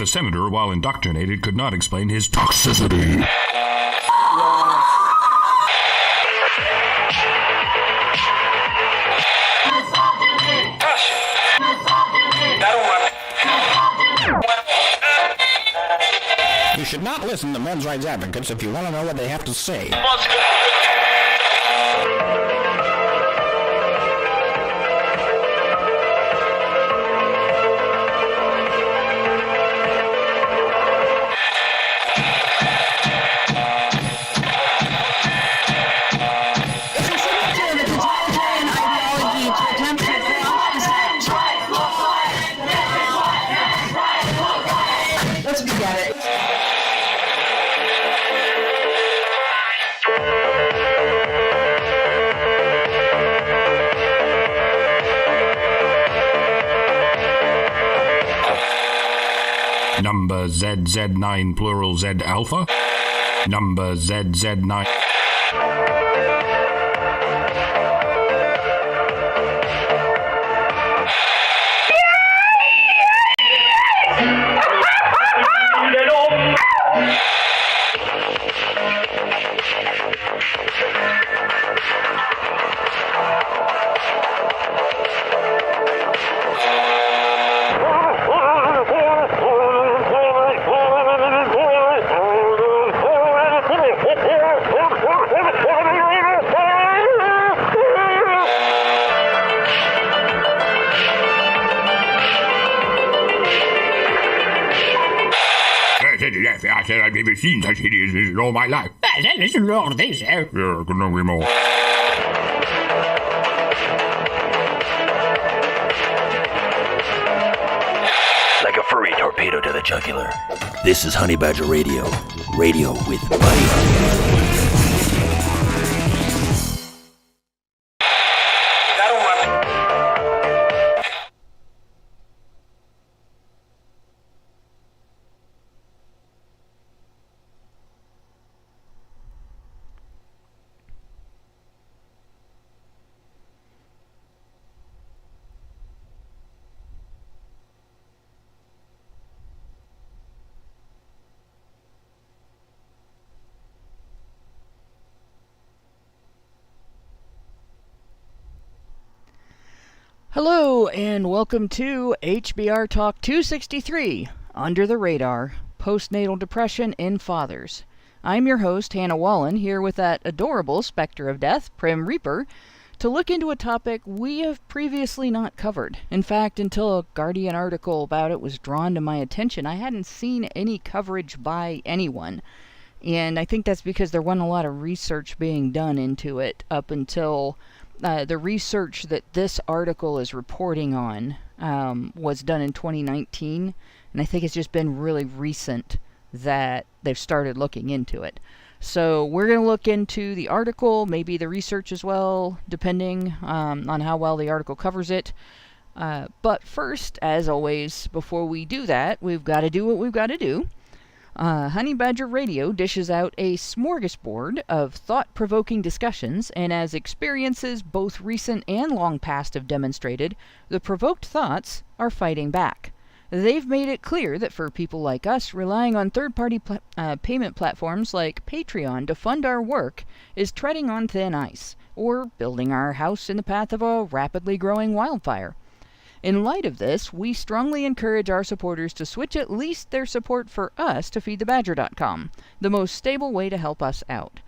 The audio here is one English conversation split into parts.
senator, while indoctrinated, could not explain his toxicity. You should not listen to men's rights advocates if you want to know what they have to say. Let's begin it. Number ZZ9 plural Z alpha. Number ZZ9. I said I've never seen such hideousness in all my life. That's a lot of this, Yeah, couldn't agree more. Like a furry torpedo to the jugular. This is Honey Badger Radio. Radio with Buddy. Hello, and welcome to HBR Talk 263, Under the Radar, Postnatal Depression in Fathers. I'm your host, Hannah Wallen, here with that adorable specter of death, Prim Reaper, to look into a topic we have previously not covered. In fact, until a Guardian article about it was drawn to my attention, I hadn't seen any coverage by anyone. And I think that's because there wasn't a lot of research being done into it up until the research that this article is reporting on was done in 2019, and I think it's just been really recent that they've started looking into it. So we're going to look into the article, maybe the research as well, depending on how well the article covers it. But first, as always, before we do that, we've got to do what we've got to do. Honey Badger Radio dishes out a smorgasbord of thought-provoking discussions, and as experiences both recent and long past have demonstrated, the provoked thoughts are fighting back. They've made it clear that for people like us, relying on third-party payment platforms like Patreon to fund our work is treading on thin ice, or building our house in the path of a rapidly growing wildfire. In light of this, we strongly encourage our supporters to switch at least their support for us to feedthebadger.com, the most stable way to help us out.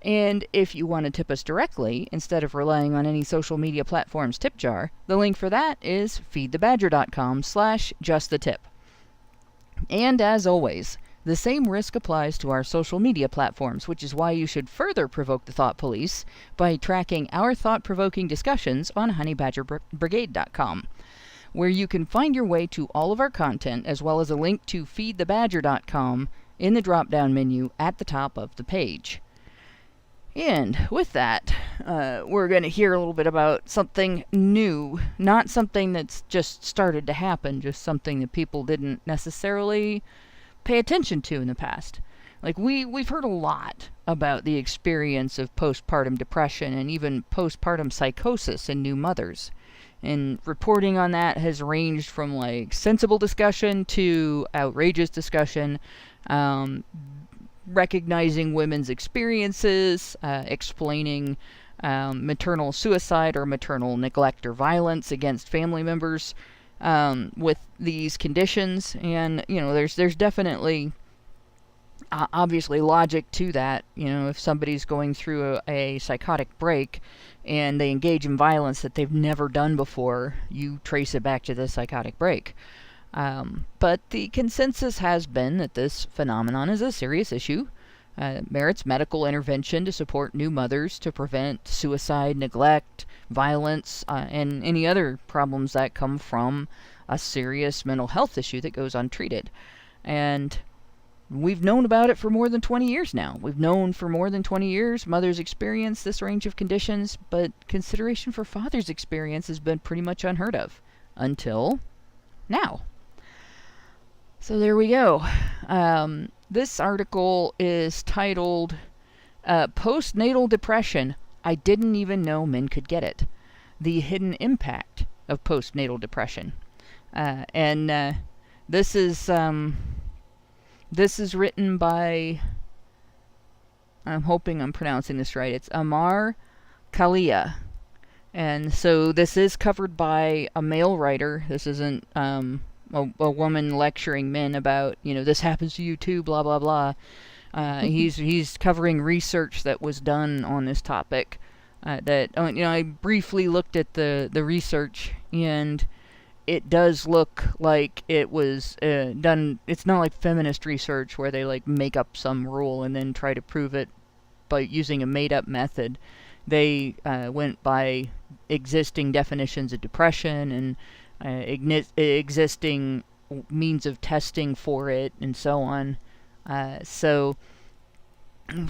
And if you want to tip us directly, instead of relying on any social media platform's tip jar, the link for that is feedthebadger.com/justthetip. And as always, the same risk applies to our social media platforms, which is why you should further provoke the thought police by tracking our thought-provoking discussions on honeybadgerbrigade.com, where you can find your way to all of our content, as well as a link to feedthebadger.com in the drop-down menu at the top of the page. And with that, we're going to hear a little bit about something new, not something that's just started to happen, just something that people didn't necessarily pay attention to in the past. Like, we've heard a lot about the experience of postpartum depression and even postpartum psychosis in new mothers. And reporting on that has ranged from like sensible discussion to outrageous discussion, recognizing women's experiences, explaining maternal suicide or maternal neglect or violence against family members with these conditions. And, there's definitely obviously logic to that. If somebody's going through a psychotic break and they engage in violence that they've never done before, you trace it back to the psychotic break. But the consensus has been that this phenomenon is a serious issue, merits medical intervention to support new mothers to prevent suicide, neglect, violence, and any other problems that come from a serious mental health issue that goes untreated. And we've known about it for more than 20 years now. We've known for more than 20 years mothers experience this range of conditions, but consideration for fathers' experience has been pretty much unheard of until now. So there we go. This article is titled Postnatal Depression. I Didn't Even Know Men Could Get It. The Hidden Impact of Postnatal Depression. And this is written by, I'm hoping I'm pronouncing this right, it's Amar Kalia. And so this is covered by a male writer. This isn't a woman lecturing men about, this happens to you too, blah, blah, blah. He's covering research that was done on this topic. I briefly looked at the research, and it does look like it was done. It's not like feminist research where they like make up some rule and then try to prove it by using a made-up method. They went by existing definitions of depression and existing means of testing for it and so on. So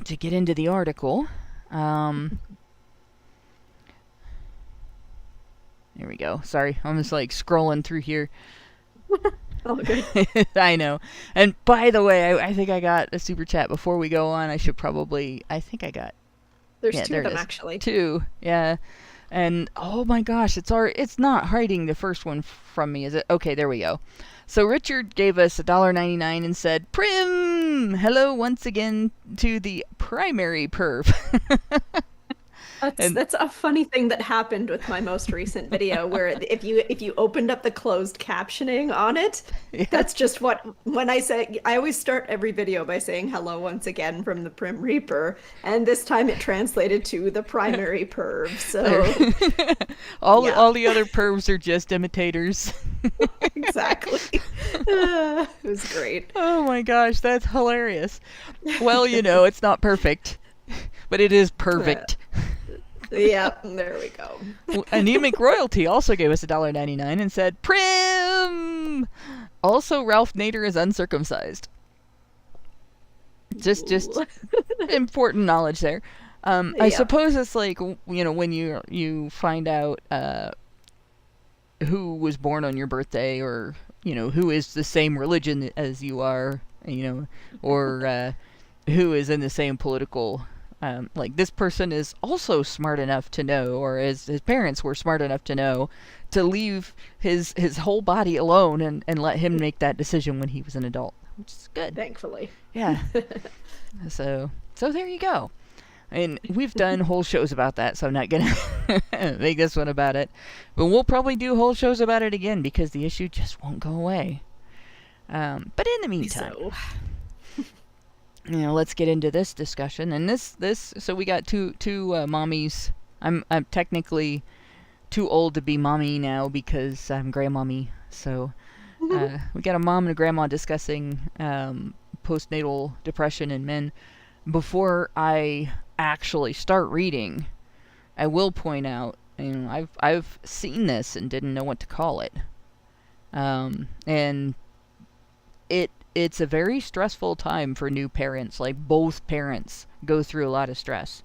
to get into the article, there we go. Sorry, I'm just like scrolling through here. Oh, good. I know. And by the way, I think I got a super chat before we go on. I think I got. There's two of them, actually. Two, yeah. And oh my gosh, it's not hiding the first one from me, is it? Okay, there we go. So Richard gave us $1.99 and said, "Prim, hello once again to the primary perv." That's a funny thing that happened with my most recent video, where if you opened up the closed captioning on it, yeah. That's just when I always start every video by saying hello once again from the Prim Reaper, and this time it translated to the primary perv. So all the other pervs are just imitators. Exactly. It was great. Oh my gosh, that's hilarious. Well, it's not perfect, but it is perfect. Yeah, there we go. Anemic Royalty also gave us $1.99 and said, "Prim! Also, Ralph Nader is uncircumcised." Just important knowledge there. I suppose it's like, when you find out who was born on your birthday, or, who is the same religion as you are, or who is in the same political... like this person is also smart enough to know, or his parents were smart enough to know, to leave his whole body alone and let him make that decision when he was an adult, which is good. Thankfully. Yeah. So there you go. And we've done whole shows about that, so I'm not going to make this one about it. But we'll probably do whole shows about it again, because the issue just won't go away. But in the meantime... let's get into this discussion. And so we got two mommies. I'm technically too old to be mommy now because I'm grandmommy. So we got a mom and a grandma discussing postnatal depression in men. Before I actually start reading, I will point out, I've seen this and didn't know what to call it. And it's a very stressful time for new parents. Like, both parents go through a lot of stress.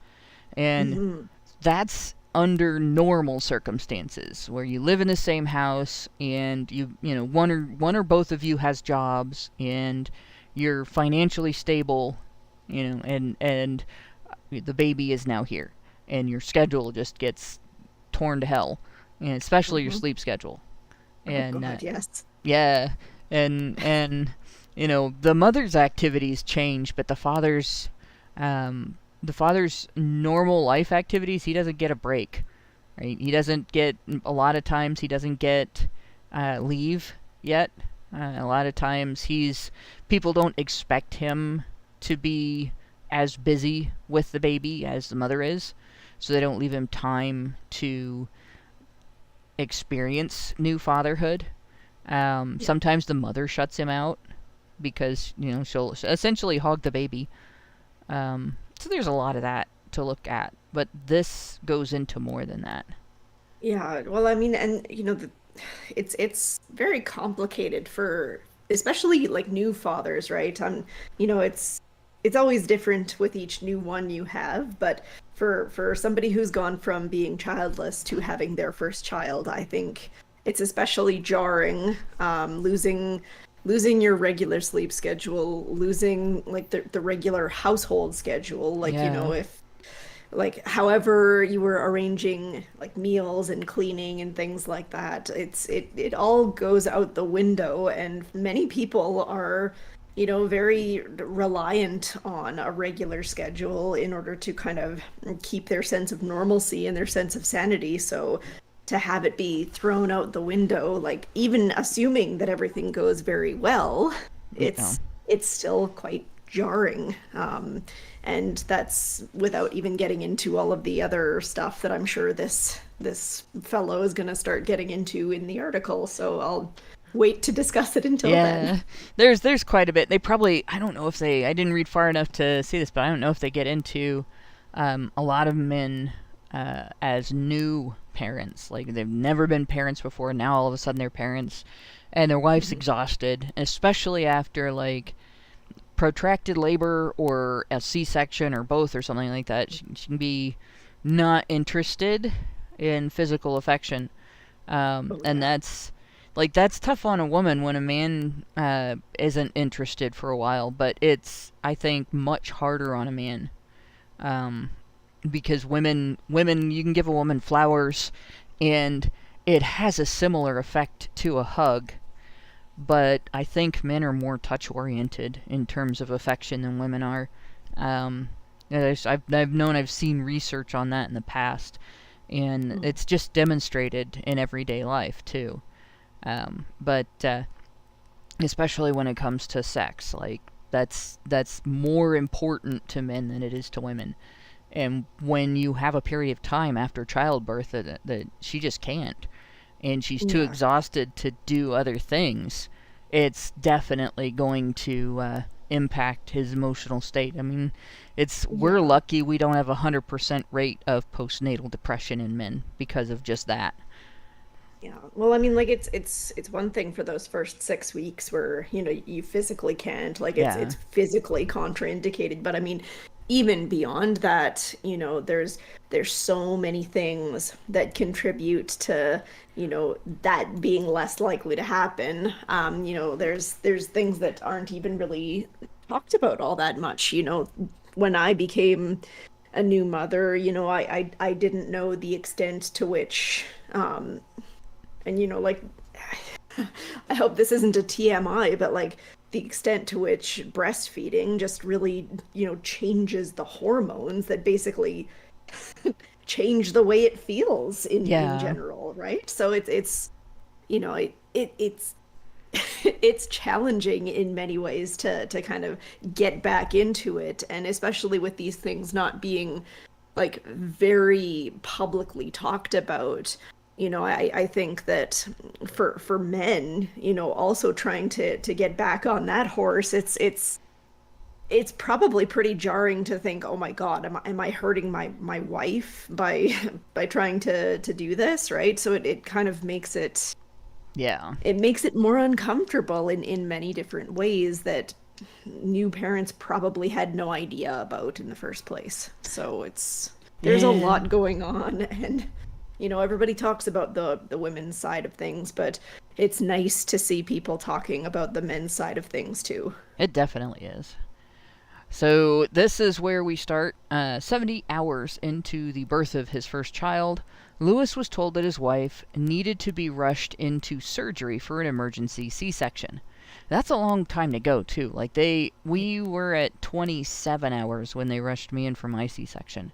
And that's under normal circumstances, where you live in the same house and one or both of you has jobs and you're financially stable, and the baby is now here and your schedule just gets torn to hell. and especially your sleep schedule. And oh God, yes. yeah, and you know, the mother's activities change, but the father's normal life activities, he doesn't get a break, right? He doesn't get, a lot of times he doesn't get leave yet. A lot of times people don't expect him to be as busy with the baby as the mother is, so they don't leave him time to experience new fatherhood. Sometimes the mother shuts him out because, you know, she'll essentially hog the baby. So there's a lot of that to look at, but this goes into more than that. Yeah, well, I mean, and you know, it's very complicated for especially like new fathers, right? You know, it's always different with each new one you have, but for somebody who's gone from being childless to having their first child, I think it's especially jarring, losing your regular sleep schedule, losing like the regular household schedule, like, you know, if like however you were arranging like meals and cleaning and things like that, it all goes out the window, and many people are, you know, very reliant on a regular schedule in order to kind of keep their sense of normalcy and their sense of sanity. So to have it be thrown out the window, like even assuming that everything goes very well, it's still quite jarring. And that's without even getting into all of the other stuff that I'm sure this fellow is going to start getting into in the article. So I'll wait to discuss it until then. There's quite a bit. They probably, I didn't read far enough to see this, but I don't know if they get into a lot of men as new parents. Like, they've never been parents before, now all of a sudden they're parents, and their wife's exhausted, especially after like protracted labor or a C-section or both or something like that. She can be not interested in physical affection, and that's tough on a woman when a man isn't interested for a while, but it's, I think, much harder on a man, because women, you can give a woman flowers and it has a similar effect to a hug, but I think men are more touch-oriented in terms of affection than women are. I've seen research on that in the past, and it's just demonstrated in everyday life too. But especially when it comes to sex, like that's more important to men than it is to women. And when you have a period of time after childbirth that she just can't, and she's too exhausted to do other things, it's definitely going to impact his emotional state. I mean, we're lucky we don't have 100% rate of postnatal depression in men because of just that. Yeah, well, I mean, like it's one thing for those first 6 weeks where, you know, you physically can't, like it's physically contraindicated, but I mean, even beyond that, you know, there's so many things that contribute to, you know, that being less likely to happen. You know, there's things that aren't even really talked about all that much. You know, when I became a new mother, you know, I didn't know the extent to which, and you know, like, I hope this isn't a TMI, but like the extent to which breastfeeding just really, you know, changes the hormones that basically change the way it feels in general, right? So it's you know, it's it's challenging in many ways to kind of get back into it, and especially with these things not being like very publicly talked about. You know, I think that for men, you know, also trying to get back on that horse, it's probably pretty jarring to think, oh my God, am I hurting my wife by trying to do this, right? So it kind of makes it more uncomfortable in many different ways that new parents probably had no idea about in the first place. So there's a lot going on, and you know, everybody talks about the women's side of things, but it's nice to see people talking about the men's side of things too. It definitely is. So this is where we start 70 hours into the birth of his first child. Lewis was told that his wife needed to be rushed into surgery for an emergency C-section. That's a long time to go, too. Like, we were at 27 hours when they rushed me in for my C-section.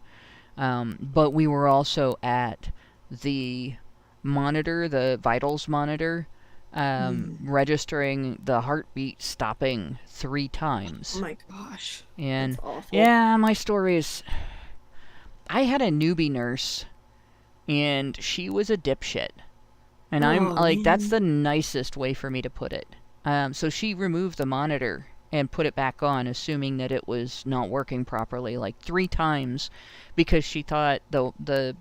But we were also at the monitor, the vitals monitor, registering the heartbeat stopping 3 times. Oh my gosh. And that's awful. yeah, my story is, I had a newbie nurse, and she was a dipshit. And I'm like, man. that's the nicest way for me to put it. So she removed the monitor and put it back on, assuming that it was not working properly, like 3 times, because she thought the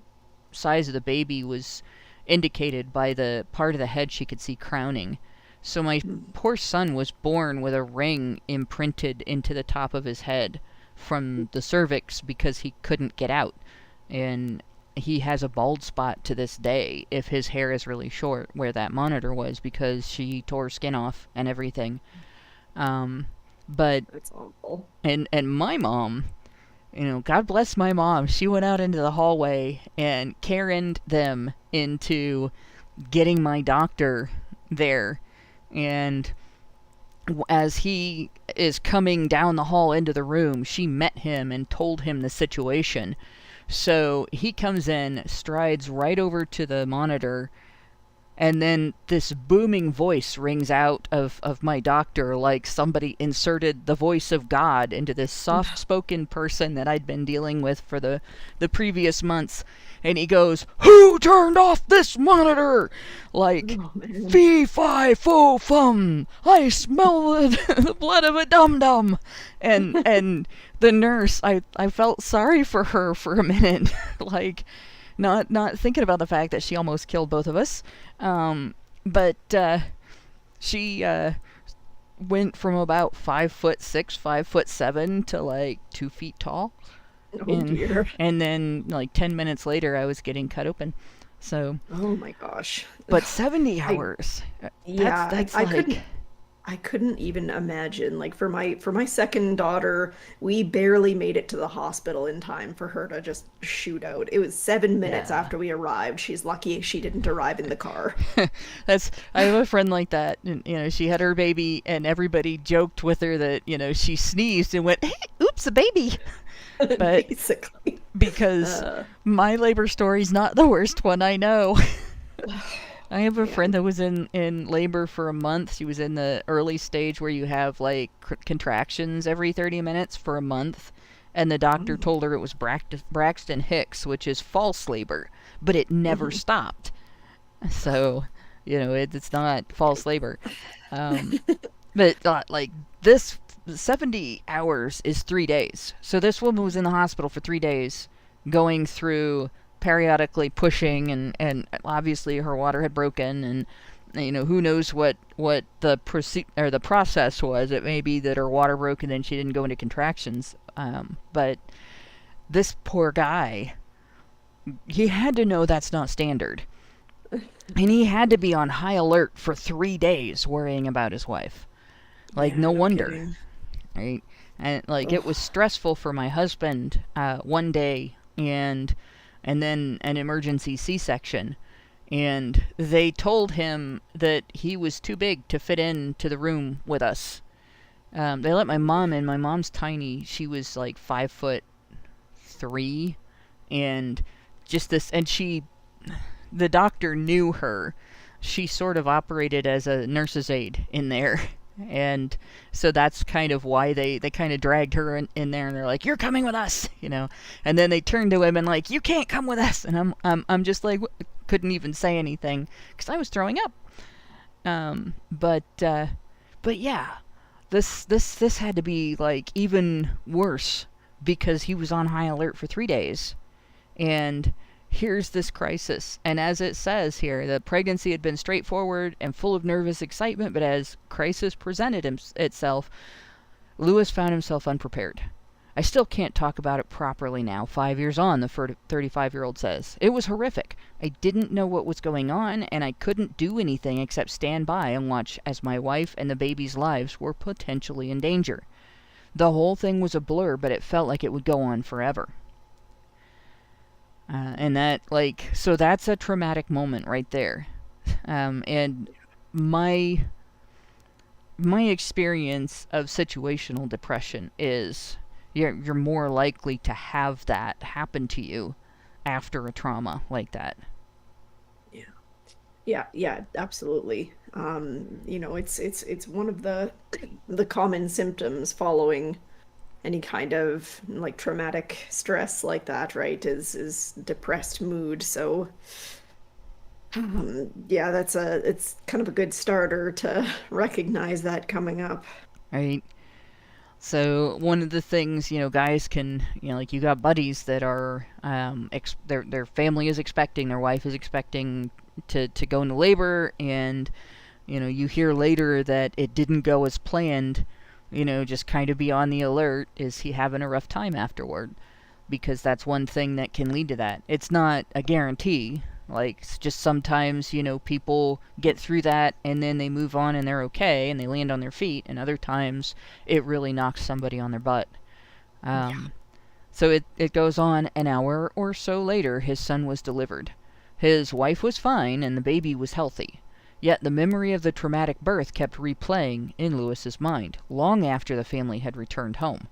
size of the baby was indicated by the part of the head she could see crowning. So my poor son was born with a ring imprinted into the top of his head from the cervix because he couldn't get out. And he has a bald spot to this day if his hair is really short, where that monitor was, because she tore skin off and everything. But That's awful. and my mom, God bless my mom, she went out into the hallway and Karen'd them into getting my doctor there. And as he is coming down the hall into the room, she met him and told him the situation. So he comes in, strides right over to the monitor, and then this booming voice rings out of my doctor, like somebody inserted the voice of God into this soft-spoken person that I'd been dealing with for the previous months. And he goes, "Who turned off this monitor?" Like, fee, fi, fo, fum. I smell the blood of a dum-dum. And the nurse, I felt sorry for her for a minute. Like, not thinking about the fact that she almost killed both of us. But she went from about 5'6", 5'7" to like 2 feet tall. Oh dear. And then like 10 minutes later, I was getting cut open. So. Oh my gosh. But 70 hours. That's I couldn't even imagine. Like for my second daughter, we barely made it to the hospital in time for her to just shoot out. It was 7 minutes after we arrived. She's lucky she didn't arrive in the car. I have a friend like that. And, she had her baby, and everybody joked with her that, she sneezed and went, "Hey, oops, a baby." But basically, because my labor story's not the worst one I know. I have a friend that was in labor for a month. She was in the early stage where you have like contractions every 30 minutes for a month. And the doctor told her it was Braxton Hicks, which is false labor, but it never stopped. So, it's not false labor. But like this 70 hours is 3 days. So this woman was in the hospital for 3 days, going through periodically pushing, and obviously her water had broken, and who knows what the process was. It may be that her water broke and then she didn't go into contractions. But this poor guy, he had to know that's not standard. And he had to be on high alert for 3 days worrying about his wife. Like, no wonder. Kidding. Right? And like, it was stressful for my husband one day, and then an emergency C-section. And they told him that he was too big to fit into the room with us. They let my mom in. My mom's tiny. She was like 5'3", and just this, and the doctor knew her. She sort of operated as a nurse's aide in there. And so that's kind of why they kind of dragged her in there, and they're like, "You're coming with us," And then they turned to him and like, "You can't come with us." And I'm just like, couldn't even say anything because I was throwing up. But yeah, this had to be like even worse because he was on high alert for 3 days, and here's this crisis. And as it says here, the pregnancy had been straightforward and full of nervous excitement, but as crisis presented itself, Lewis found himself unprepared. I still can't talk about it properly now, 5 years on, the 35-year-old says. It was horrific. I didn't know what was going on, and I couldn't do anything except stand by and watch as my wife and the baby's lives were potentially in danger. The whole thing was a blur, but it felt like it would go on forever. And that, like, so that's a traumatic moment right there. And my experience of situational depression is you're more likely to have that happen to you after a trauma like that. Yeah, absolutely. It's one of the common symptoms following any kind of like traumatic stress like that, right? Is depressed mood. So yeah, it's kind of a good starter to recognize that coming up. Right. So one of the things, guys can, like you got buddies that are, their family is expecting, their wife is expecting to go into labor, and, you hear later that it didn't go as planned, just kind of be on the alert. Is he having a rough time afterward? Because that's one thing that can lead to that. It's not a guarantee. Like, it's just sometimes, people get through that and then they move on and they're okay and they land on their feet. And other times, it really knocks somebody on their butt. So it goes on. An hour or so later, his son was delivered. His wife was fine and the baby was healthy. Yet the memory of the traumatic birth kept replaying in Lewis's mind, long after the family had returned home.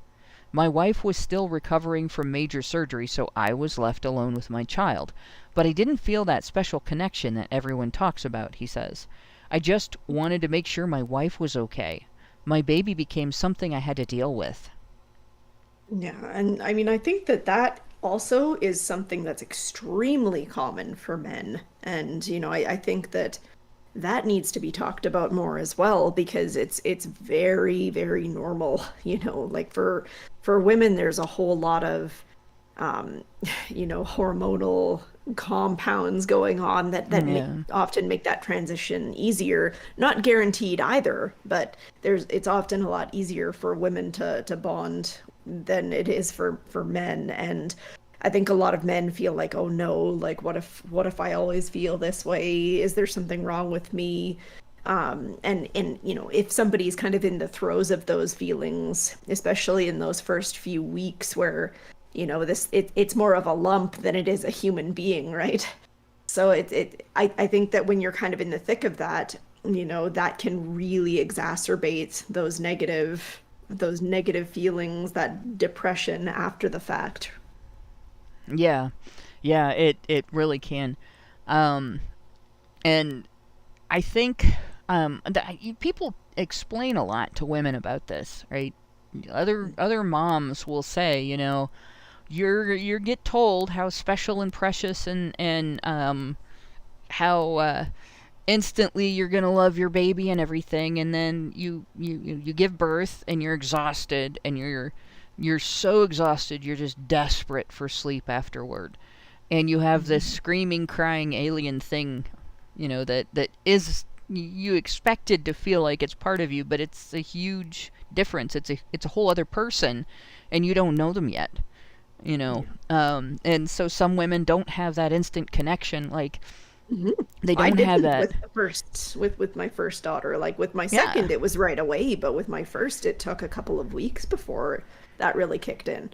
My wife was still recovering from major surgery, so I was left alone with my child. But I didn't feel that special connection that everyone talks about, he says. I just wanted to make sure my wife was okay. My baby became something I had to deal with. Yeah, and I mean, I think that also is something that's extremely common for men. And, I think that needs to be talked about more as well, because it's very, very normal. Like for women, there's a whole lot of hormonal compounds going on that often make that transition easier. Not guaranteed either, but it's often a lot easier for women to bond than it is for men. And I think a lot of men feel like, oh no, like what if I always feel this way? Is there something wrong with me? And if somebody's kind of in the throes of those feelings, especially in those first few weeks where, it's more of a lump than it is a human being, right? So I think that when you're kind of in the thick of that, that can really exacerbate those negative feelings, that depression after the fact. Yeah, it really can. And I think people explain a lot to women about this, right? Other moms will say, you get told how special and precious and how instantly you're gonna love your baby and everything, and then you give birth and you're exhausted and you're so exhausted you're just desperate for sleep afterward, and you have this screaming, crying alien thing, that is, you expected to feel like it's part of you, but it's a huge difference. It's a whole other person, and you don't know them yet. And so some women don't have that instant connection. Like, they don't have that. With my first daughter, like with my second, it was right away, but with my first, it took a couple of weeks before that really kicked in.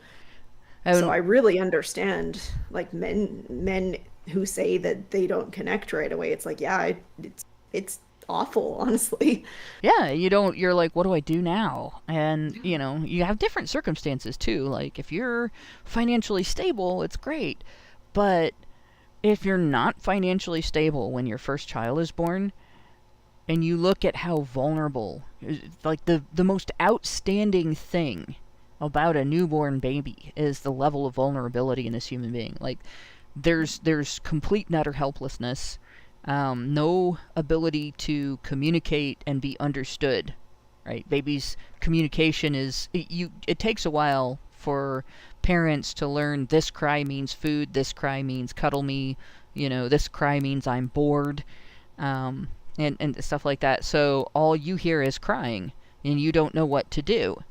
So I really understand, like, men who say that they don't connect right away. It's like, yeah, it's awful, honestly. Yeah, you're like, what do I do now? And, you have different circumstances too. Like, if you're financially stable, it's great. But if you're not financially stable when your first child is born, and you look at how vulnerable, like the most outstanding thing about a newborn baby is the level of vulnerability in this human being. Like, there's complete and utter helplessness. No ability to communicate and be understood, right? Baby's communication it takes a while for parents to learn this cry means food, this cry means cuddle me, this cry means I'm bored, and stuff like that. So all you hear is crying, and you don't know what to do.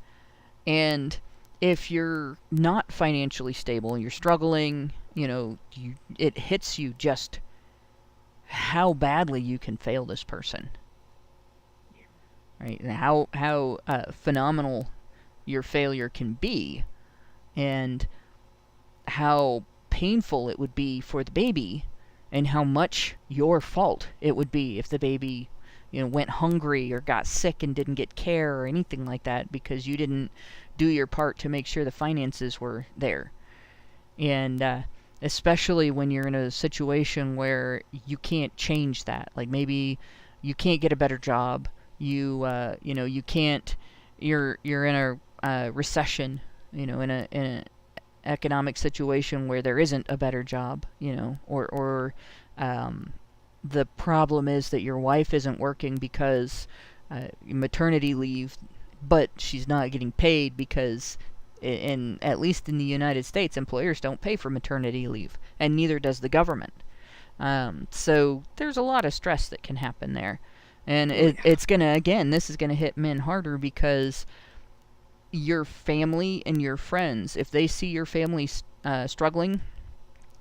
And if you're not financially stable, you're struggling, it hits you just how badly you can fail this person, right? And how phenomenal your failure can be, and how painful it would be for the baby, and how much your fault it would be if the baby, went hungry or got sick and didn't get care or anything like that because you didn't do your part to make sure the finances were there. And especially when you're in a situation where you can't change that. Like maybe you can't get a better job. You can't. You're in a recession. In an economic situation where there isn't a better job. Or the problem is that your wife isn't working because maternity leave, but she's not getting paid because, at least in the United States, employers don't pay for maternity leave, and neither does the government. So there's a lot of stress that can happen there. And it's going to, again, this is going to hit men harder because your family and your friends, if they see your family struggling,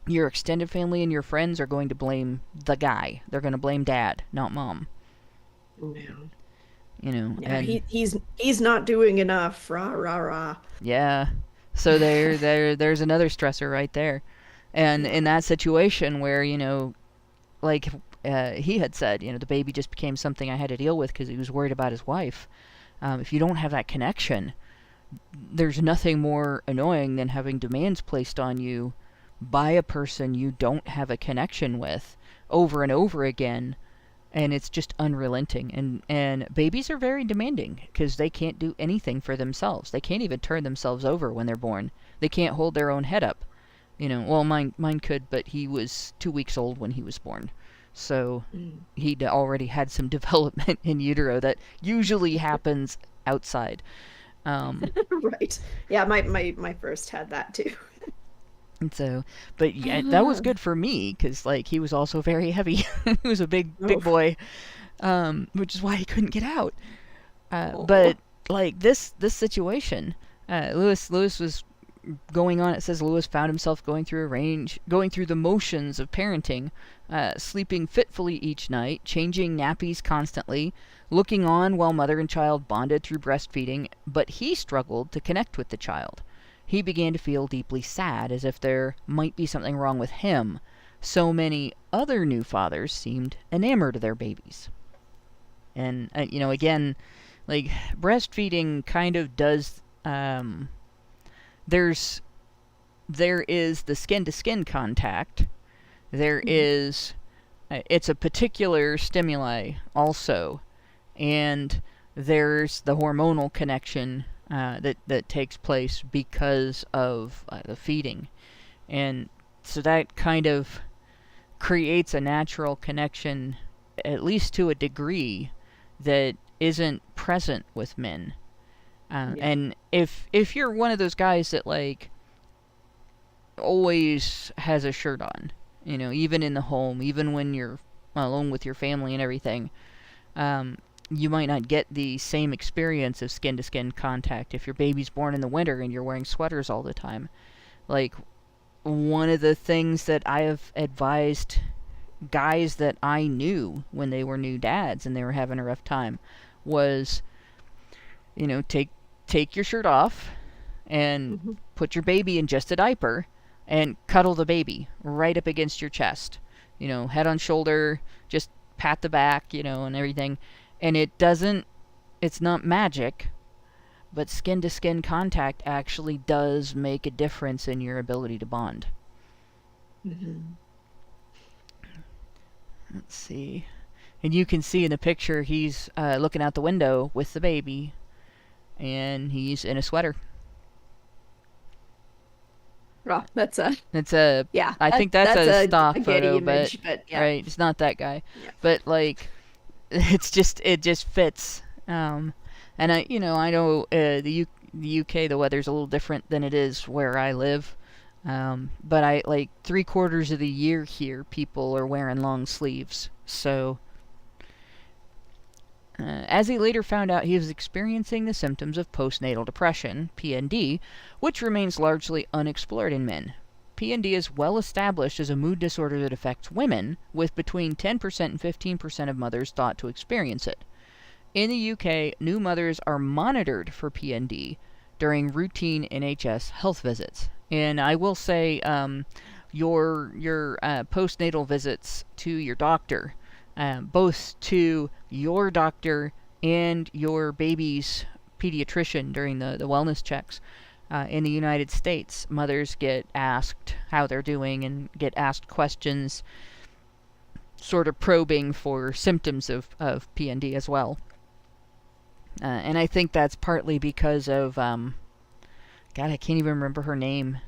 your extended family and your friends are going to blame the guy. They're going to blame dad, not mom. Yeah, he's not doing enough. Rah rah rah. Yeah. So there's another stressor right there. And in that situation where, like he had said, the baby just became something I had to deal with because he was worried about his wife. If you don't have that connection, there's nothing more annoying than having demands placed on you by a person you don't have a connection with over and over again, and it's just unrelenting. And babies are very demanding because they can't do anything for themselves. They can't even turn themselves over when they're born. They can't hold their own head up. Well, mine could, but he was 2 weeks old when he was born. So he'd already had some development in utero that usually happens outside. Right. Yeah, my first had that too. And so, but yeah, that was good for me because he was also very heavy. He was a big boy, which is why he couldn't get out. But this situation, Lewis was going on. It says Lewis found himself going through the motions of parenting, sleeping fitfully each night, changing nappies constantly, looking on while mother and child bonded through breastfeeding, but he struggled to connect with the child. He began to feel deeply sad, as if there might be something wrong with him. So many other new fathers seemed enamored of their babies. And, again, breastfeeding kind of does, there is the skin-to-skin contact. There is, it's a particular stimuli also. And there's the hormonal connection that takes place because of the feeding. And so that kind of creates a natural connection, at least to a degree, that isn't present with men. And if you're one of those guys that always has a shirt on, even in the home, even when you're alone with your family and everything, you might not get the same experience of skin-to-skin contact if your baby's born in the winter and you're wearing sweaters all the time. One of the things that I have advised guys that I knew when they were new dads and they were having a rough time was, take your shirt off and put your baby in just a diaper and cuddle the baby right up against your chest. Head on shoulder, just pat the back, and everything. And it's not magic, but skin-to-skin contact actually does make a difference in your ability to bond. Let's see. And you can see in the picture he's looking out the window with the baby, and he's in a sweater. Oh, that's a yeah. I think that's a stock photo, image, but yeah. Right, it's not that guy. Yeah. But it just fits. And I know the UK, the weather's a little different than it is where I live. But 3/4 of the year here, people are wearing long sleeves. So, as he later found out, he was experiencing the symptoms of postnatal depression, PND, which remains largely unexplored in men. PND is well established as a mood disorder that affects women, with between 10% and 15% of mothers thought to experience it. In the UK, new mothers are monitored for PND during routine NHS health visits. And I will say, your postnatal visits to your doctor, both to your doctor and your baby's pediatrician during the wellness checks. In the United States, mothers get asked how they're doing and get asked questions, sort of probing for symptoms of PND as well. And I think that's partly because of, God, I can't even remember her name.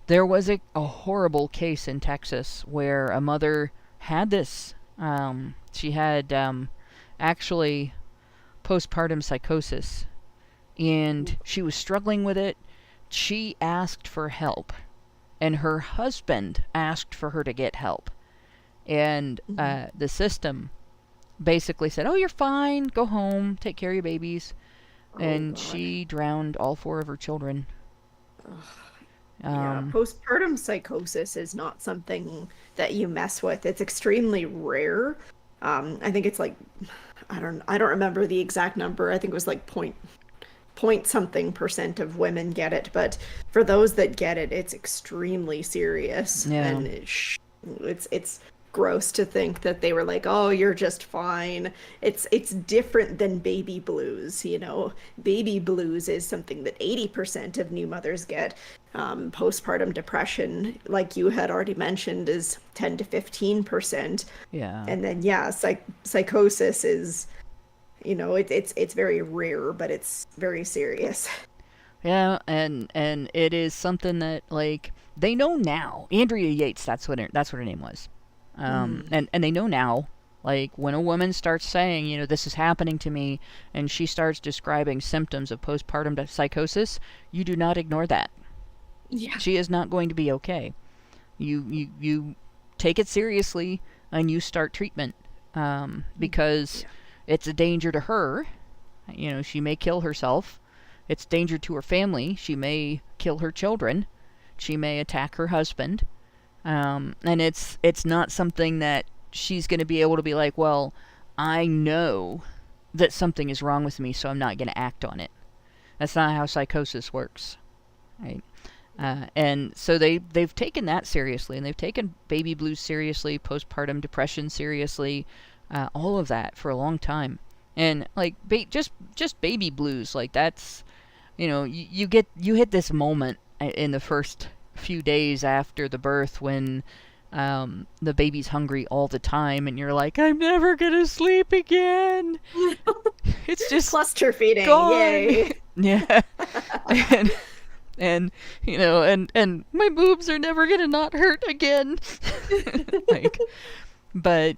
There was a horrible case in Texas where a mother had this. She had actually postpartum psychosis, and she was struggling with it. She asked for help, and her husband asked for her to get help. And the system basically said, "Oh, you're fine. Go home. Take care of your babies." And she drowned all 4 of her children. Yeah, postpartum psychosis is not something that you mess with. It's extremely rare. I think it's like, I don't remember the exact number. I think it was like point something % of women get it, but for those that get it, it's extremely serious. Yeah. And it's gross to think that they were like, "Oh, you're just fine." It's different than baby blues. Baby blues is something that 80% of new mothers get. Postpartum depression, like you had already mentioned, is 10 to 15%. Yeah. And then psychosis is, it's very rare, but it's very serious. Yeah, and it is something that, like, they know now. Andrea Yates, that's what her name was. And they know now, like, when a woman starts saying, this is happening to me, and she starts describing symptoms of postpartum psychosis, you do not ignore that. Yeah. She is not going to be okay. You take it seriously, and you start treatment, because it's a danger to her. She may kill herself. It's danger to her family. She may kill her children. She may attack her husband. And it's not something that she's going to be able to be like, well, I know that something is wrong with me, so I'm not going to act on it. That's not how psychosis works, right? And so they've taken that seriously, and they've taken baby blues seriously, postpartum depression seriously, all of that for a long time. And like just baby blues, like that's, you hit this moment in the first few days after the birth when the baby's hungry all the time, and you're like, I'm never gonna sleep again. It's just cluster feeding. Gone. Yay. Yeah. and my boobs are never gonna not hurt again. But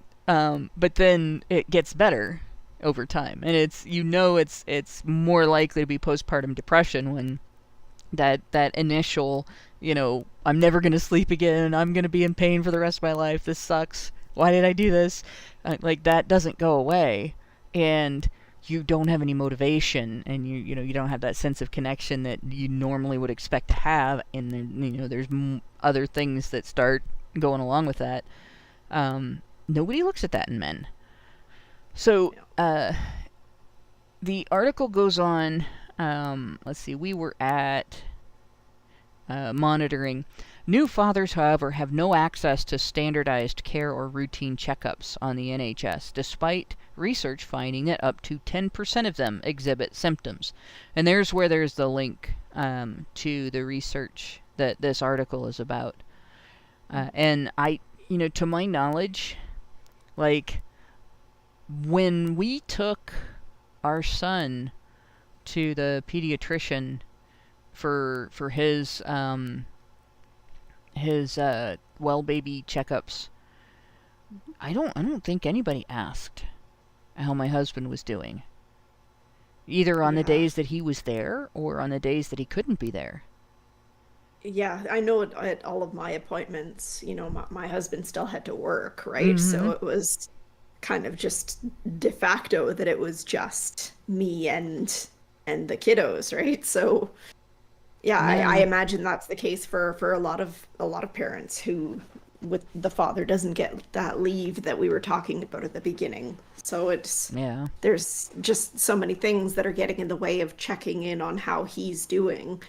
then it gets better over time, and it's more likely to be postpartum depression when that initial, I'm never going to sleep again, I'm going to be in pain for the rest of my life, this sucks, why did I do this, like that doesn't go away, and you don't have any motivation, and you don't have that sense of connection that you normally would expect to have, and then there's other things that start going along with that. Nobody looks at that in men. So the article goes on. Let's see, we were at monitoring. New fathers, however, have no access to standardized care or routine checkups on the NHS, despite research finding that up to 10% of them exhibit symptoms. And there's the link to the research that this article is about. And to my knowledge, like, when we took our son to the pediatrician for his well baby checkups, I don't think anybody asked how my husband was doing, either on the days that he was there or on the days that he couldn't be there. Yeah, I know at all of my appointments, my husband still had to work, right? So it was kind of just de facto that it was just me and the kiddos, right? So yeah, I imagine that's the case for a lot of parents who, with the father, doesn't get that leave that we were talking about at the beginning. So there's just so many things that are getting in the way of checking in on how he's doing.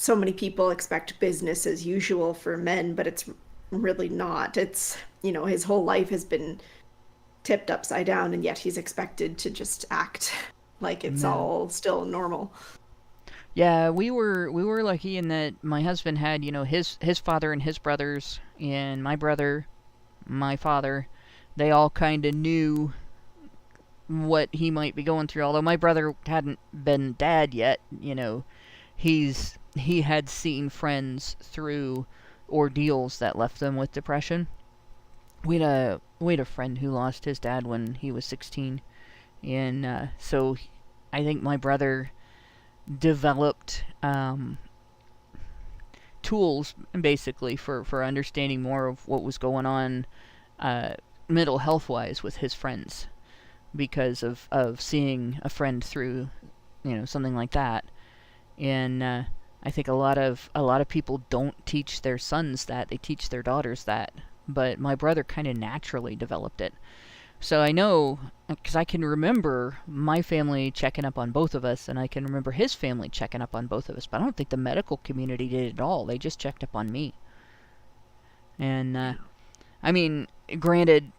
so many people expect business as usual for men, but it's really not. It's, his whole life has been tipped upside down, and yet he's expected to just act like it's all still normal. Yeah, we were lucky in that my husband had, his father and his brothers, and my brother, my father, they all kind of knew what he might be going through. Although my brother hadn't been dad yet, he had seen friends through ordeals that left them with depression. We had a friend who lost his dad when he was 16, and so I think my brother developed tools basically for understanding more of what was going on mental health wise with his friends, because of seeing a friend through something like that. And I think a lot of people don't teach their sons that, they teach their daughters that, but my brother kind of naturally developed it. So I know, because I can remember my family checking up on both of us, and I can remember his family checking up on both of us, but I don't think the medical community did it at all. They just checked up on me. And, I mean, granted,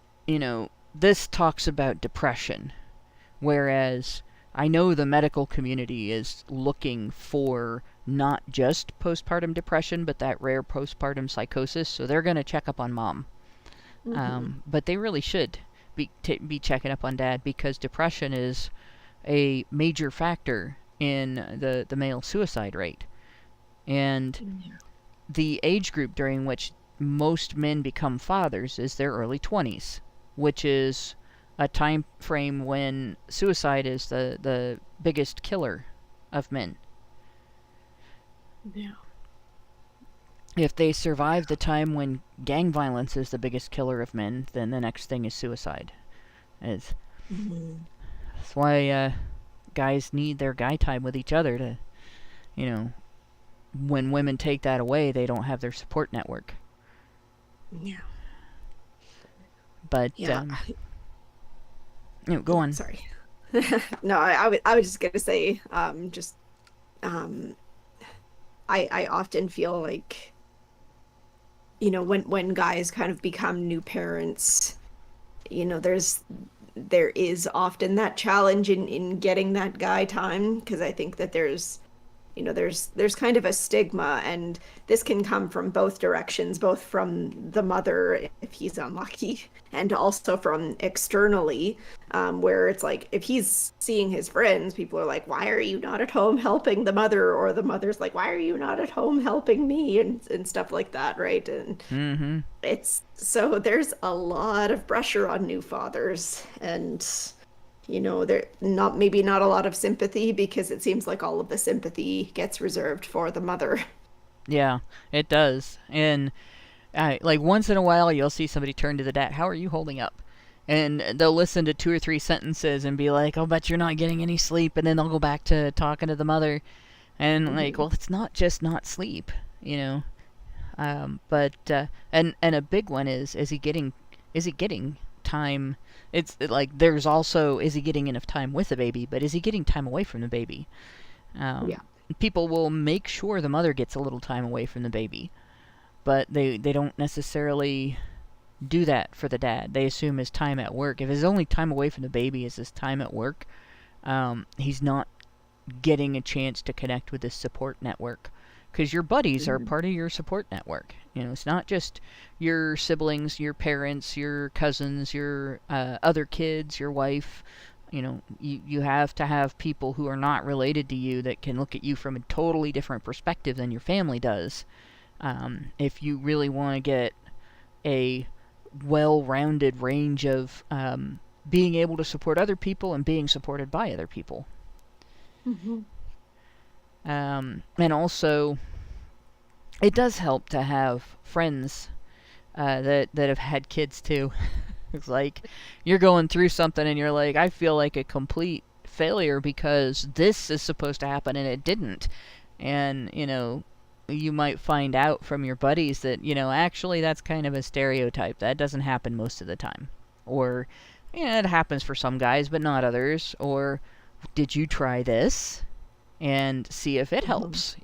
this talks about depression, whereas I know the medical community is looking for not just postpartum depression, but that rare postpartum psychosis, so they're going to check up on mom. But they really should be checking up on dad, because depression is a major factor in the male suicide rate. And the age group during which most men become fathers is their early 20s, which is a time frame when suicide is the biggest killer of men. Yeah. If they survive the time when gang violence is the biggest killer of men, then the next thing is suicide. That's why guys need their guy time with each other to, when women take that away, they don't have their support network. Yeah. But, go on. Sorry. No, I was just going to say, I often feel like, when guys kind of become new parents, there is often that challenge in getting that guy time, because I think that there's kind of a stigma, and this can come from both directions, both from the mother if he's unlucky, and also from externally, where it's like, if he's seeing his friends, people are like, why are you not at home helping the mother? Or the mother's like, why are you not at home helping me? And stuff like that, right? And it's, so there's a lot of pressure on new fathers, and there maybe not a lot of sympathy, because it seems like all of the sympathy gets reserved for the mother. Yeah, it does. And like once in a while you'll see somebody turn to the dad, how are you holding up? And they'll listen to 2 or 3 sentences and be like, I'll bet you're not getting any sleep, and then they'll go back to talking to the mother. And like, well, it's not just not sleep, but and a big one is he getting time? It's like, there's also, is he getting enough time with the baby, but is he getting time away from the baby? People will make sure the mother gets a little time away from the baby, but they don't necessarily do that for the dad. They assume his time at work. If his only time away from the baby is his time at work, he's not getting a chance to connect with his support network. Because your buddies are part of your support network. It's not just your siblings, your parents, your cousins, your other kids, your wife. You have to have people who are not related to you that can look at you from a totally different perspective than your family does. If you really want to get a well-rounded range of being able to support other people and being supported by other people. And also, it does help to have friends that have had kids too. It's like, you're going through something and you're like, I feel like a complete failure because this is supposed to happen and it didn't. And, you might find out from your buddies that, actually that's kind of a stereotype. That doesn't happen most of the time. Or, it happens for some guys, but not others. Or, did you try this? and see if it helps,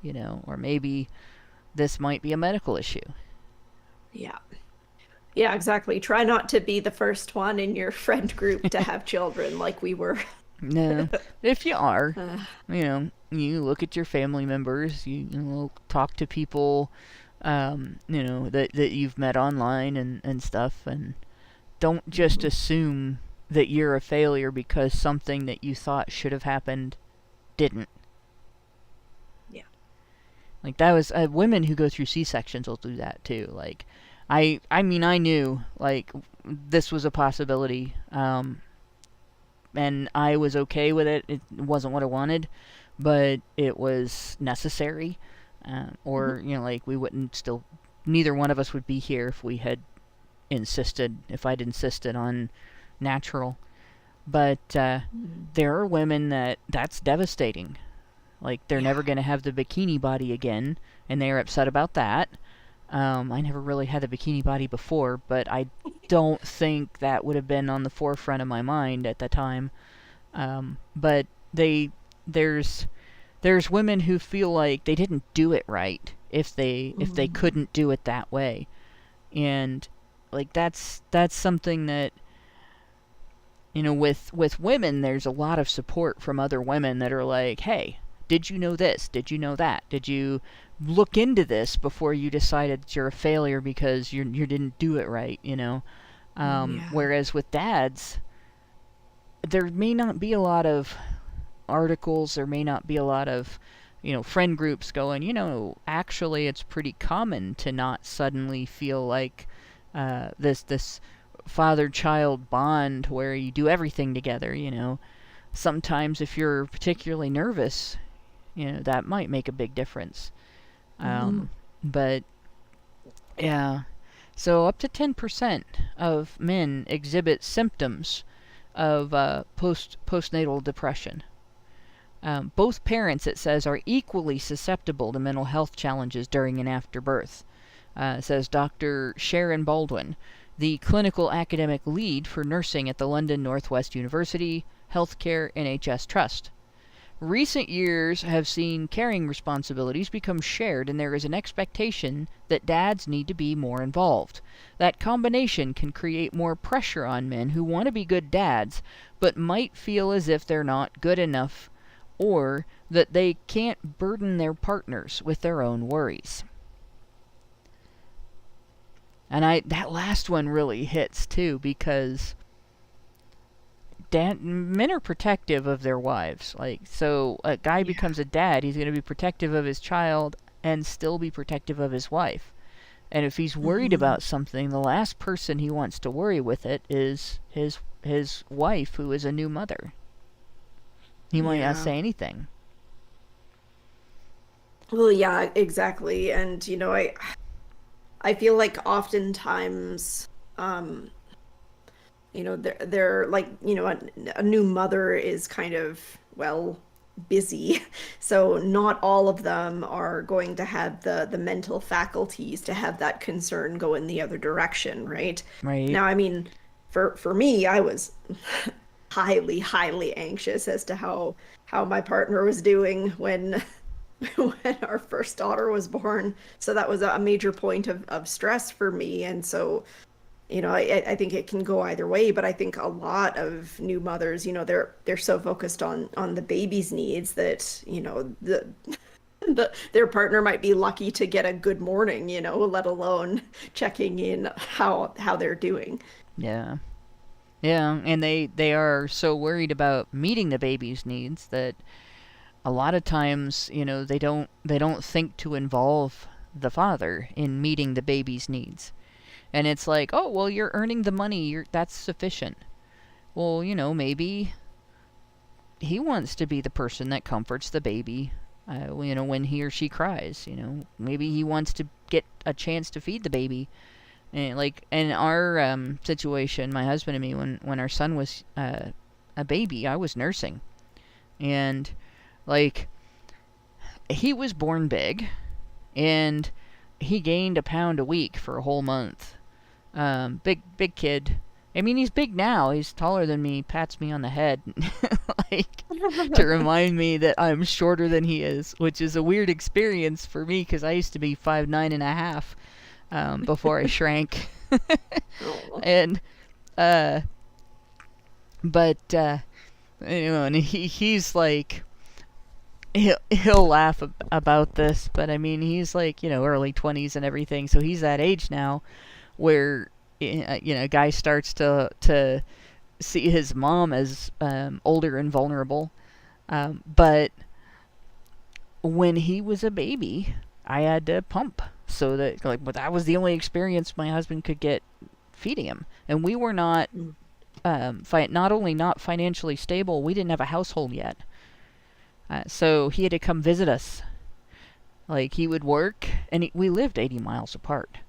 or maybe this might be a medical issue. Yeah. Yeah, exactly. Try not to be the first one in your friend group to have children like we were. No, if you are, you look at your family members, you talk to people, that you've met online and stuff, and don't just assume that you're a failure because something that you thought should have happened didn't. Yeah. Like, that was, women who go through C-sections will do that too. Like, I knew, like, this was a possibility, and I was okay with it. It wasn't what I wanted, but it was necessary. Or, like, we wouldn't still, neither one of us would be here if we had if I'd insisted on natural. But there are women that's devastating. Like, they're never going to have the bikini body again, and they're upset about that. I never really had the bikini body before, but I don't think that would have been on the forefront of my mind at the time. But there's women who feel like they didn't do it right if they couldn't do it that way. And, like, that's something that, with women, there's a lot of support from other women that are like, hey, did you know this? Did you know that? Did you look into this before you decided that you're a failure because you didn't do it right, Whereas with dads, there may not be a lot of articles, there may not be a lot of, friend groups going, actually it's pretty common to not suddenly feel like this father-child bond where you do everything together, Sometimes if you're particularly nervous, that might make a big difference. But, yeah. So up to 10% of men exhibit symptoms of postnatal depression. Both parents, it says, are equally susceptible to mental health challenges during and after birth, says Dr. Sharon Baldwin, the clinical academic lead for nursing at the London Northwest University Healthcare NHS Trust. Recent years have seen caring responsibilities become shared, and there is an expectation that dads need to be more involved. That combination can create more pressure on men who want to be good dads, but might feel as if they're not good enough, or that they can't burden their partners with their own worries. And that last one really hits too, because men are protective of their wives. Like, so a guy becomes a dad, he's going to be protective of his child and still be protective of his wife. And if he's worried about something, the last person he wants to worry with it is his wife, who is a new mother. He might not say anything. Well, yeah, exactly. And, I feel like oftentimes, they're like, a new mother is kind of, busy. So not all of them are going to have the mental faculties to have that concern go in the other direction, right? Right. Now, I mean, for me, I was highly, highly anxious as to how my partner was doing when our first daughter was born. So that was a major point of stress for me. And so, I think it can go either way, but I think a lot of new mothers, they're so focused on the baby's needs that, their partner might be lucky to get a good morning, let alone checking in how they're doing. Yeah. Yeah, and they are so worried about meeting the baby's needs that a lot of times, they don't think to involve the father in meeting the baby's needs. And it's like, oh, well, you're earning the money, that's sufficient. Well, maybe he wants to be the person that comforts the baby, when he or she cries. Maybe he wants to get a chance to feed the baby. And like in our situation, my husband and me, when our son was a baby, I was nursing. And, like, he was born big, and he gained a pound a week for a whole month. Big kid, I mean, he's big now. He's taller than me, pats me on the head, like, to remind me that I'm shorter than he is, which is a weird experience for me because I used to be 5'9.5" before I shrank. And, but, and he's like, he'll laugh about this, but I mean, he's like, early 20s and everything, so he's that age now where, a guy starts to see his mom as older and vulnerable. But when he was a baby, I had to pump, so that that was the only experience my husband could get feeding him, and we were not not only not financially stable, we didn't have a household yet. So he had to come visit us. Like, he would work, and we lived 80 miles apart.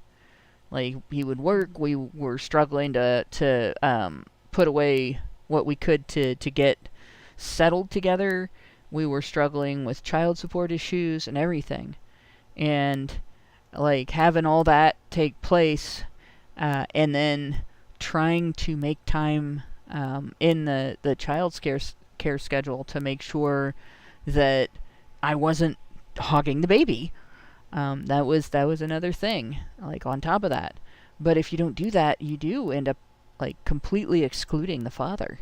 Like, he would work, we were struggling to put away what we could to get settled together. We were struggling with child support issues and everything. And, like, having all that take place, and then trying to make time in the child's care schedule to make sure that I wasn't hogging the baby. That was another thing, like, on top of that. But if you don't do that, you do end up, like, completely excluding the father.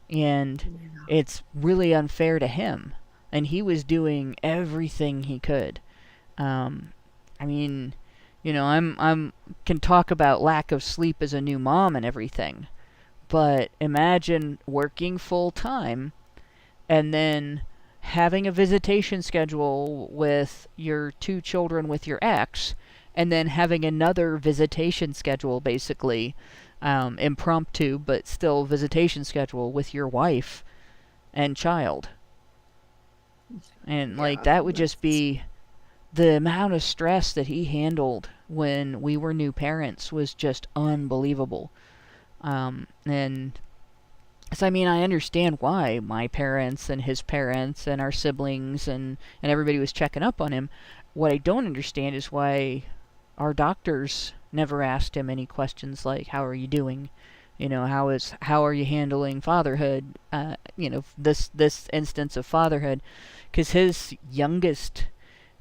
And it's really unfair to him. And he was doing everything he could. I mean, I'm can talk about lack of sleep as a new mom and everything. But imagine working full time and then having a visitation schedule with your 2 children with your ex, and then having another visitation schedule, basically, impromptu, but still visitation schedule with your wife and child. And, like, that would just be the amount of stress that he handled when we were new parents was just unbelievable. And so, I mean, I understand why my parents and his parents and our siblings and everybody was checking up on him. What I don't understand is why our doctors never asked him any questions like, how are you doing? How are you handling fatherhood? This instance of fatherhood. Because his youngest,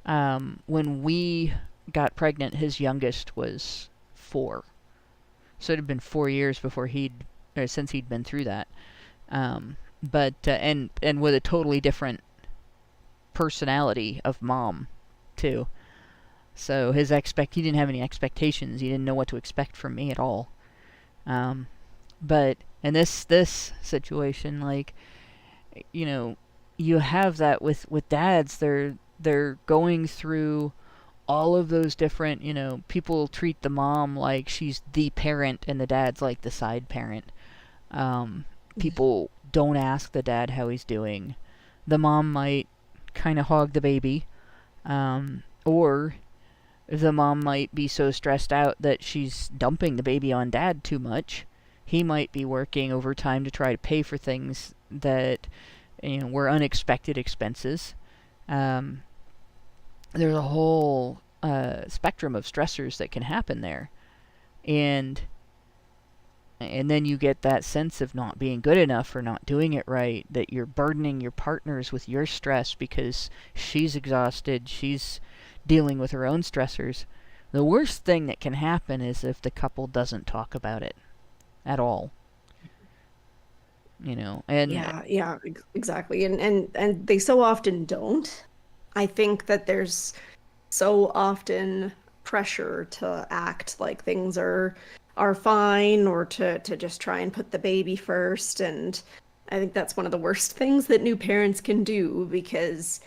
when we got pregnant, his youngest was 4. So it had been 4 years before since he'd been through that. But and with a totally different personality of mom, too. So he didn't have any expectations. He didn't know what to expect from me at all. But in this situation, like, you have that with dads. They're going through all of those different, people treat the mom like she's the parent and the dad's like the side parent. People don't ask the dad how he's doing. The mom might kind of hog the baby, or the mom might be so stressed out that she's dumping the baby on dad too much. He might be working overtime to try to pay for things that were unexpected expenses. There's a whole spectrum of stressors that can happen there, and then you get that sense of not being good enough or not doing it right, that you're burdening your partners with your stress because she's exhausted, she's dealing with her own stressors. The worst thing that can happen is if the couple doesn't talk about it at all. And yeah, exactly. And they so often don't. I think that there's so often pressure to act like things are fine, or to just try and put the baby first. And I think that's one of the worst things that new parents can do, because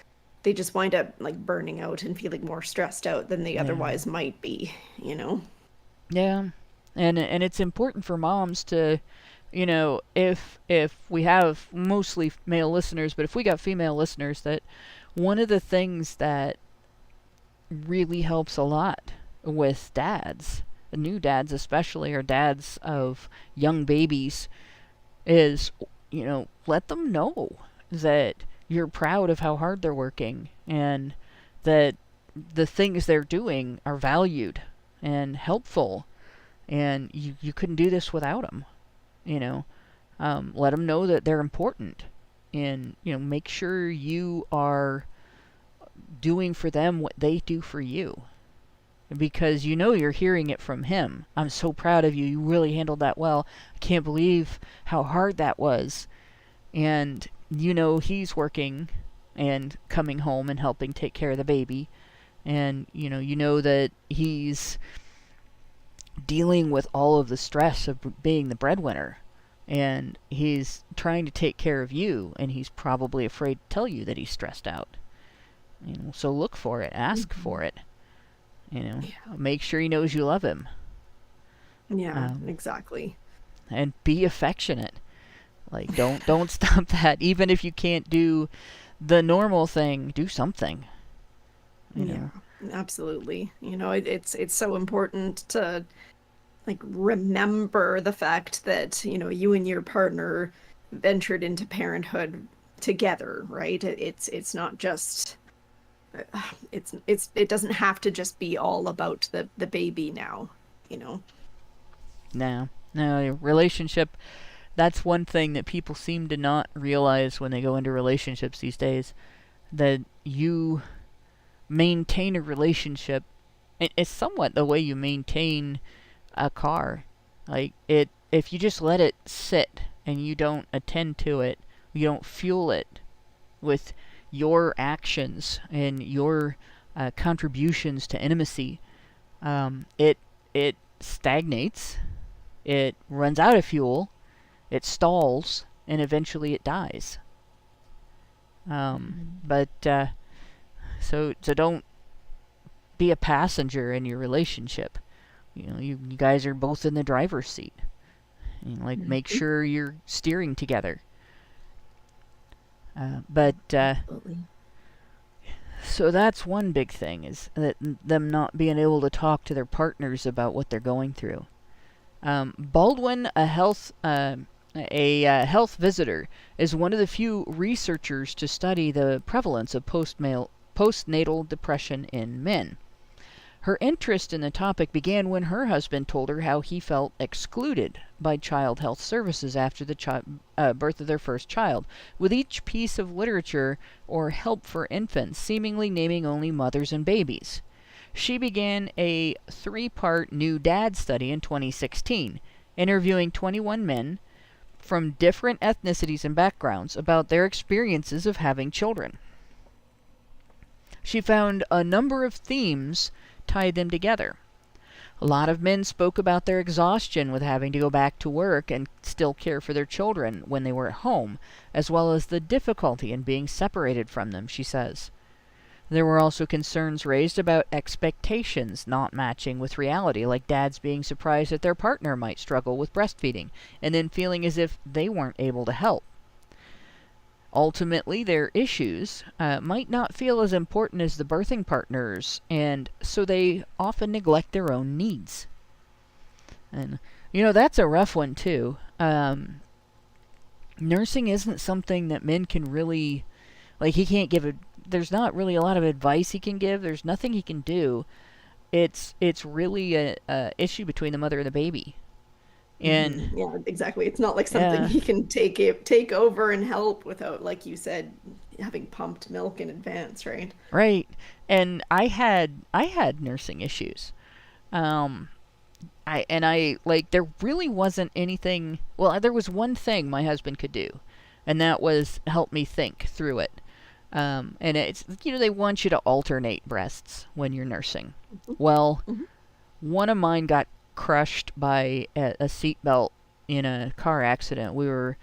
they just wind up, like, burning out and feeling more stressed out than they otherwise might be, Yeah. And it's important for moms to, if we have mostly male listeners, but if we got female listeners, that one of the things that really helps a lot with dads, new dads especially, or dads of young babies, is, let them know that you're proud of how hard they're working, and that the things they're doing are valued and helpful, and you couldn't do this without them. You know, let them know that they're important, and make sure you are doing for them what they do for you, because you're hearing it from him. I'm so proud of you. You really handled that well. I can't believe how hard that was. And he's working and coming home and helping take care of the baby, and that he's dealing with all of the stress of being the breadwinner, and he's trying to take care of you, and he's probably afraid to tell you that he's stressed out. So look for it, ask for it. Make sure he knows you love him. Yeah, exactly. And be affectionate. Like, don't stop that. Even if you can't do the normal thing, do something. Yeah, absolutely. It's so important to remember the fact that you and your partner ventured into parenthood together, right? It's not just it doesn't have to just be all about the baby now. No, relationship. That's one thing that people seem to not realize when they go into relationships these days, that you maintain a relationship. It's somewhat the way you maintain a car. If you just let it sit and you don't attend to it, you don't fuel it with your actions and your contributions to intimacy, it stagnates, it runs out of fuel, it stalls, and eventually it dies. So don't be a passenger in your relationship. You guys are both in the driver's seat. Make sure you're steering together. So that's one big thing, is that them not being able to talk to their partners about what they're going through. Baldwin, a health visitor, is one of the few researchers to study the prevalence of postnatal depression in men. Her interest in the topic began when her husband told her how he felt excluded by child health services after the birth of their first child, with each piece of literature or help for infants seemingly naming only mothers and babies. She began a 3-part New Dad study in 2016, interviewing 21 men from different ethnicities and backgrounds about their experiences of having children. She found a number of themes tied them together. A lot of men spoke about their exhaustion with having to go back to work and still care for their children when they were at home, as well as the difficulty in being separated from them, she says. There were also concerns raised about expectations not matching with reality, like dads being surprised that their partner might struggle with breastfeeding, and then feeling as if they weren't able to help. Ultimately, their issues might not feel as important as the birthing partners, and so they often neglect their own needs. And, that's a rough one, too. Nursing isn't something that men can really... he can't give there's not really a lot of advice he can give. There's nothing he can do. It's really a issue between the mother and the baby. And yeah, exactly. It's not like something he can take over and help without, like you said, having pumped milk in advance, right? Right. And I had nursing issues. There really wasn't anything. Well, there was one thing my husband could do, and that was help me think through it. And it's, they want you to alternate breasts when you're nursing. Well, one of mine got crushed by a seatbelt in a car accident. We were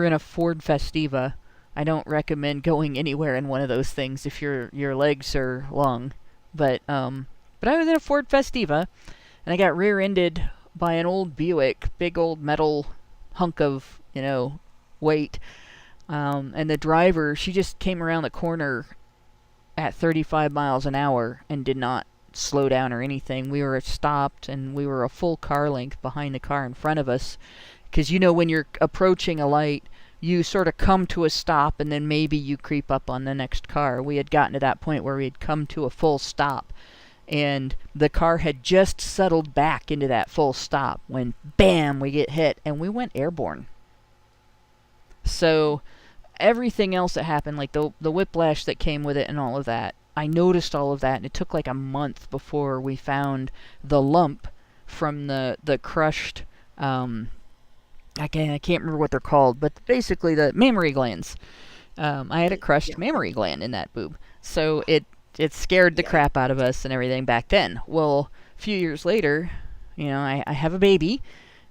in a Ford Festiva. I don't recommend going anywhere in one of those things if your legs are long. But I was in a Ford Festiva, and I got rear-ended by an old Buick, big old metal hunk of weight. And the driver, she just came around the corner at 35 miles an hour and did not slow down or anything. We were stopped, and we were a full car length behind the car in front of us. Because when you're approaching a light, you sort of come to a stop, and then maybe you creep up on the next car. We had gotten to that point where we had come to a full stop, And the car had just settled back into that full stop when, bam, we get hit, and we went airborne. So everything else that happened, like the whiplash that came with it and all of that, I noticed all of that, and it took like a month before we found the lump from the crushed, I can't remember what they're called, but basically the mammary glands. I had a crushed mammary gland in that boob. So it scared the crap out of us and everything back then. Well, a few years later, I have a baby,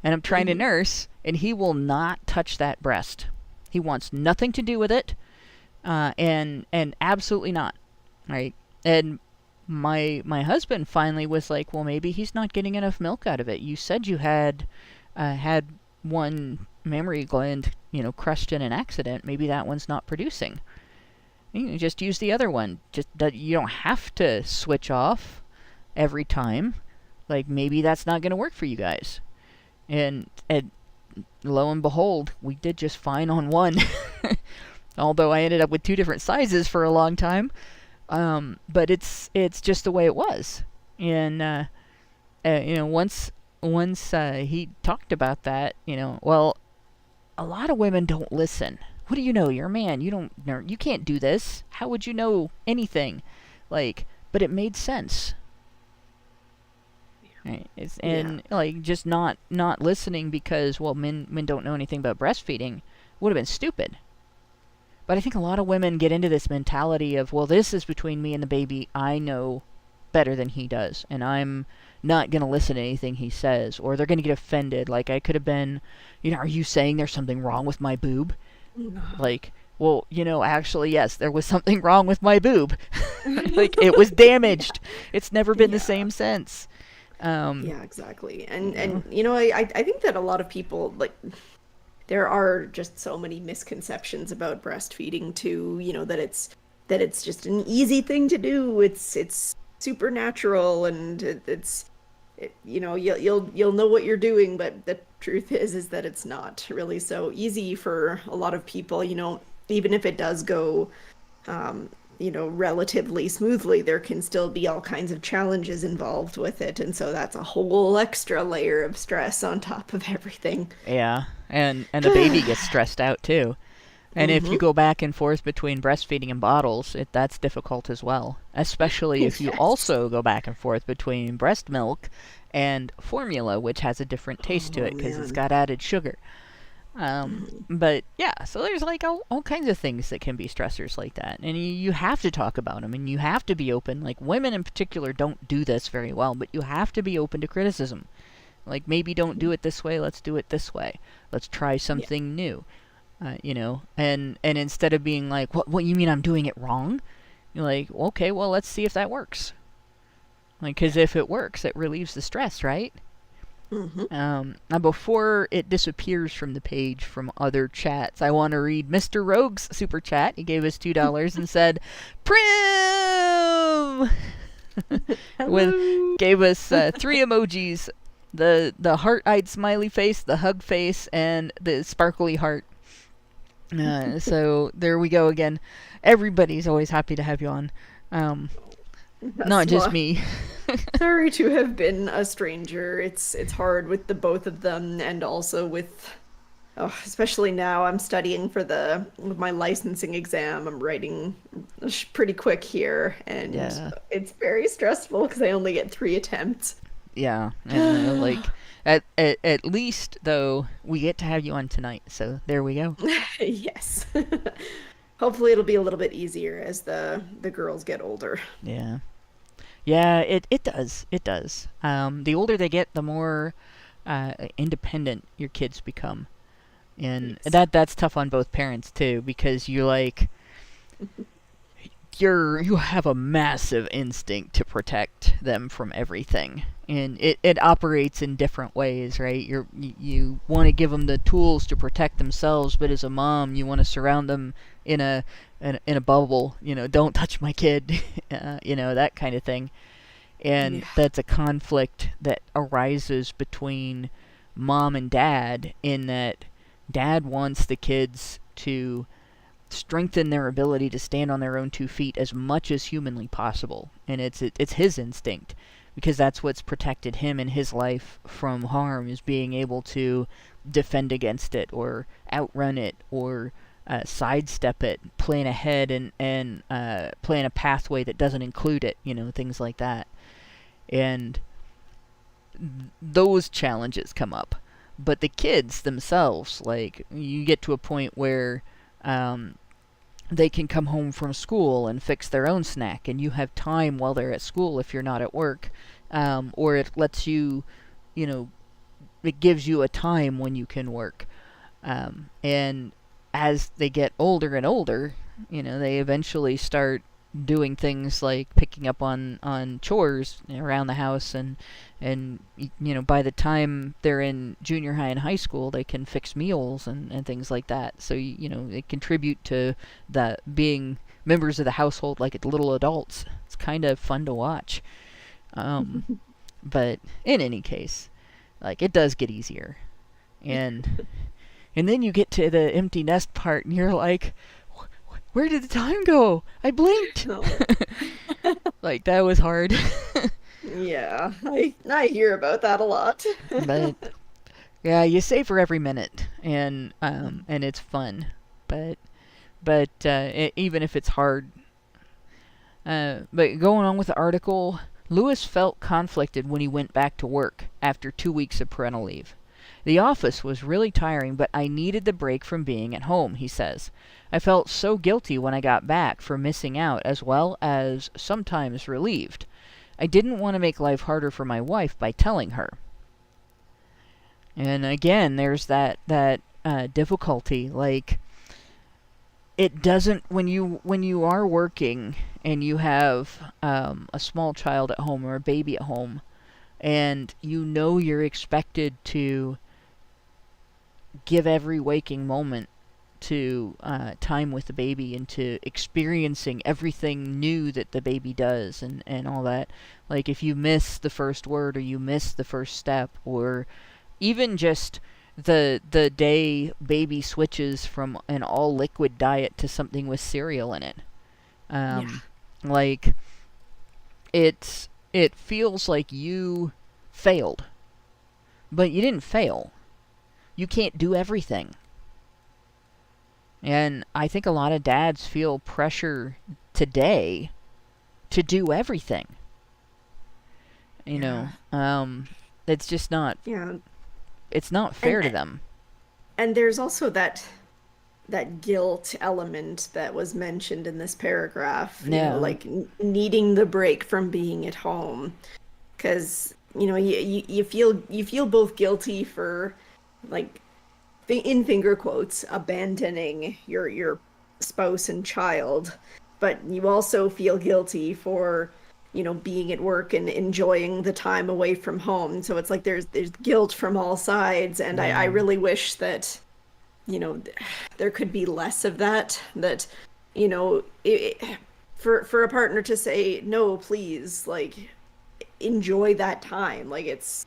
and I'm trying to nurse, and he will not touch that breast. He wants nothing to do with it, and absolutely not, right? And my husband finally was like, well, maybe he's not getting enough milk out of it. You said you had one mammary gland, crushed in an accident. Maybe that one's not producing. You just use the other one. Just that you don't have to switch off every time. Like, maybe that's not going to work for you guys. And lo and behold, we did just fine on one. Although I ended up with 2 different sizes for a long time. But it's just the way it was. And once he talked about that, well, a lot of women don't listen. What do you know? You're a man. You can't do this. How would you know anything? But it made sense. Right? Just not listening because, well, men don't know anything about breastfeeding would have been stupid. But I think a lot of women get into this mentality of, well, this is between me and the baby. I know better than he does, and I'm not going to listen to anything he says, or they're going to get offended. Like, I could have been, are you saying there's something wrong with my boob? Well, actually, yes, there was something wrong with my boob. It was damaged. It's never been the same since. Yeah, exactly. And I think that a lot of people, there are just so many misconceptions about breastfeeding too, that it's just an easy thing to do. It's supernatural, and you'll know what you're doing, but the truth is that it's not really so easy for a lot of people. Even if it does go relatively smoothly, there can still be all kinds of challenges involved with it, and so that's a whole extra layer of stress on top of everything. Yeah, and the baby gets stressed out too. And if you go back and forth between breastfeeding and bottles, that's difficult as well. Especially if you also go back and forth between breast milk and formula, which has a different taste to it because it's got added sugar. But yeah, so there's all kinds of things that can be stressors like that. And you have to talk about them, and you have to be open. Like, women in particular don't do this very well, but you have to be open to criticism. Like, maybe don't do it this way, let's do it this way. Let's try something new. And instead of being like, what you mean I'm doing it wrong? You're like, okay, well, let's see if that works. Because if it works, it relieves the stress, right? Now, before it disappears from the page from other chats, I want to read Mr. Rogue's super chat. He gave us $2 and said, Prim! Gave us 3 emojis, the heart-eyed smiley face, the hug face, and the sparkly heart. So there we go again. Everybody's always happy to have you on. Not just me. Sorry to have been a stranger. It's hard with the both of them, and also with, especially now I'm studying for my licensing exam. I'm writing pretty quick here, and it's very stressful because I only get 3 attempts. Yeah, and at least though we get to have you on tonight, so there we go. Yes. Hopefully it'll be a little bit easier as the girls get older. Yeah. Yeah, it does. It does. The older they get, the more independent your kids become. And that's tough on both parents too, because you have a massive instinct to protect them from everything. And it operates in different ways, right? You want to give them the tools to protect themselves, but as a mom, you want to surround them in a bubble. Don't touch my kid, that kind of thing. And that's a conflict that arises between mom and dad, in that dad wants the kids to strengthen their ability to stand on their own 2 feet as much as humanly possible. And it's his instinct, because that's what's protected him in his life from harm, is being able to defend against it, or outrun it, or sidestep it, plan ahead, and plan a pathway that doesn't include it, things like that. And those challenges come up. But the kids themselves, like, you get to a point where they can come home from school and fix their own snack, and you have time while they're at school if you're not at work, or it lets you, it gives you a time when you can work. And as they get older and older, they eventually start doing things like picking up on chores around the house, and by the time they're in junior high and high school, they can fix meals and things like that. So they contribute to the being members of the household like little adults. It's kind of fun to watch. But in any case, like, it does get easier, and then you get to the empty nest part, and you're like, where did the time go? I blinked. No. Like, that was hard. Yeah, I hear about that a lot. But yeah, you savor every minute, and it's fun. But even if it's hard. But going on with the article, Lewis felt conflicted when he went back to work after 2 weeks of parental leave. The office was really tiring, but I needed the break from being at home, he says. I felt so guilty when I got back for missing out, as well as sometimes relieved. I didn't want to make life harder for my wife by telling her. And again, there's that difficulty. Like, it doesn't, when you are working and you have a small child at home or a baby at home, and you're expected to give every waking moment to time with the baby, and to experiencing everything new that the baby does, and all that. Like, if you miss the first word, or you miss the first step, or even just the day baby switches from an all liquid diet to something with cereal in it, like, it feels like you failed, but you didn't fail. You can't do everything. And I think a lot of dads feel pressure today to do everything. It's just not. Yeah. It's not fair to them. And there's also that guilt element that was mentioned in this paragraph. Like needing the break from being at home, because you feel both guilty for, like, in finger quotes, abandoning your spouse and child, but you also feel guilty for being at work and enjoying the time away from home. So it's like there's guilt from all sides, and I really wish that there could be less of that for a partner to say, no, please, like, enjoy that time, like, it's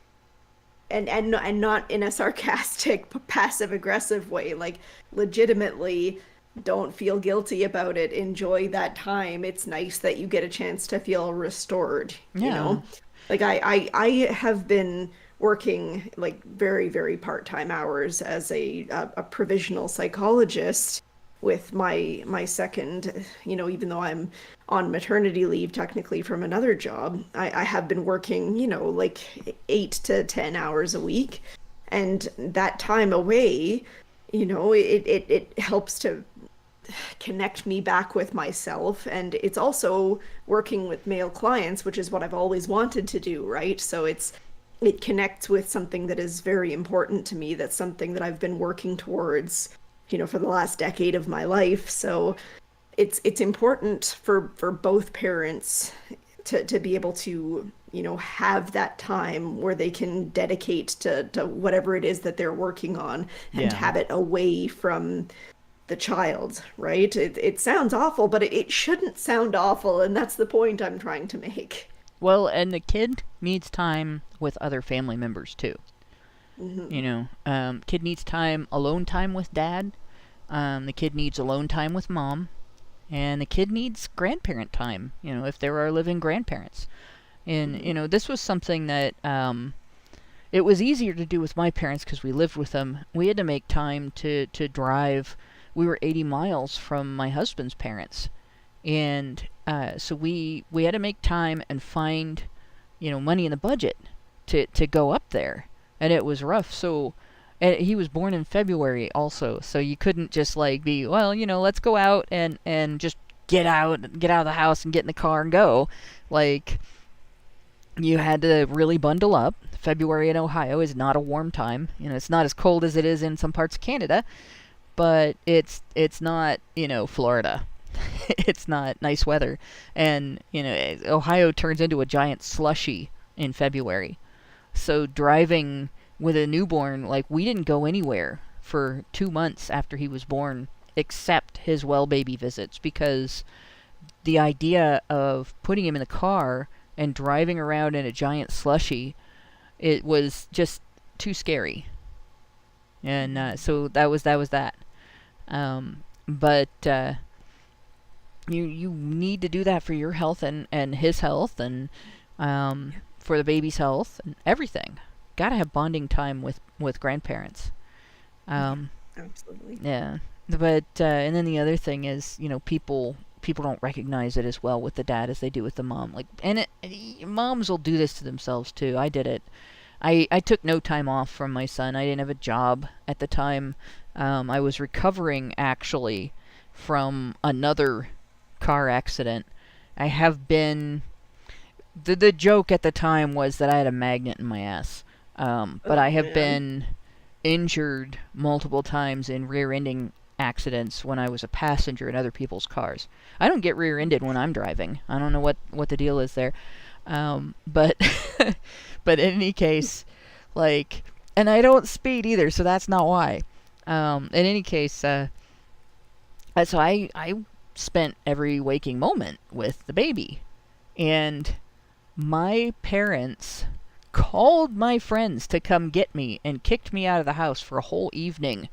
and not in a sarcastic, passive aggressive way, like, legitimately, don't feel guilty about it, enjoy that time. It's nice that you get a chance to feel restored. Like, I have been working, like, very, very part-time hours as a provisional psychologist with my second, even though I'm on maternity leave technically from another job, I have been working, like 8 to 10 hours a week. And that time away, it helps to connect me back with myself. And it's also working with male clients, which is what I've always wanted to do, right? So it connects with something that is very important to me. That's something that I've been working towards, for the last decade of my life. So it's important for both parents to be able to, have that time where they can dedicate to whatever it is that they're working on, and have it away from the child, right? It sounds awful, but it shouldn't sound awful, and that's the point I'm trying to make. Well, and the kid needs time with other family members too. Mm-hmm. Kid needs alone time with dad, The kid needs alone time with mom, and the kid needs grandparent time, if there are living grandparents. And, this was something that it was easier to do with my parents because we lived with them. We had to make time to drive. We were 80 miles from my husband's parents. And so we had to make time and find, money in the budget to go up there. And it was rough. So he was born in February also. So you couldn't just be, let's go out and just get out of the house and get in the car and go. You had to really bundle up. February in Ohio is not a warm time. It's not as cold as it is in some parts of Canada, but it's not, Florida. It's not nice weather. And, Ohio turns into a giant slushy in February. So driving with a newborn, we didn't go anywhere for 2 months after he was born, except his well baby visits, because the idea of putting him in the car and driving around in a giant slushy, it was just too scary. And so that was that. But you need to do that for your health and his health, and for the baby's health and everything. Gotta have bonding time with grandparents. Absolutely. Yeah. But and then the other thing is, people don't recognize it as well with the dad as they do with the mom. Moms will do this to themselves too. I did it. I took no time off from my son. I didn't have a job at the time. I was recovering actually from another car accident. I have been. The joke at the time was that I had a magnet in my ass. But I have been injured multiple times in rear-ending accidents when I was a passenger in other people's cars. I don't get rear-ended when I'm driving. I don't know what the deal is there. But but in any case, and I don't speed either, so that's not why. In any case, so I spent every waking moment with the baby. And my parents called my friends to come get me and kicked me out of the house for a whole evening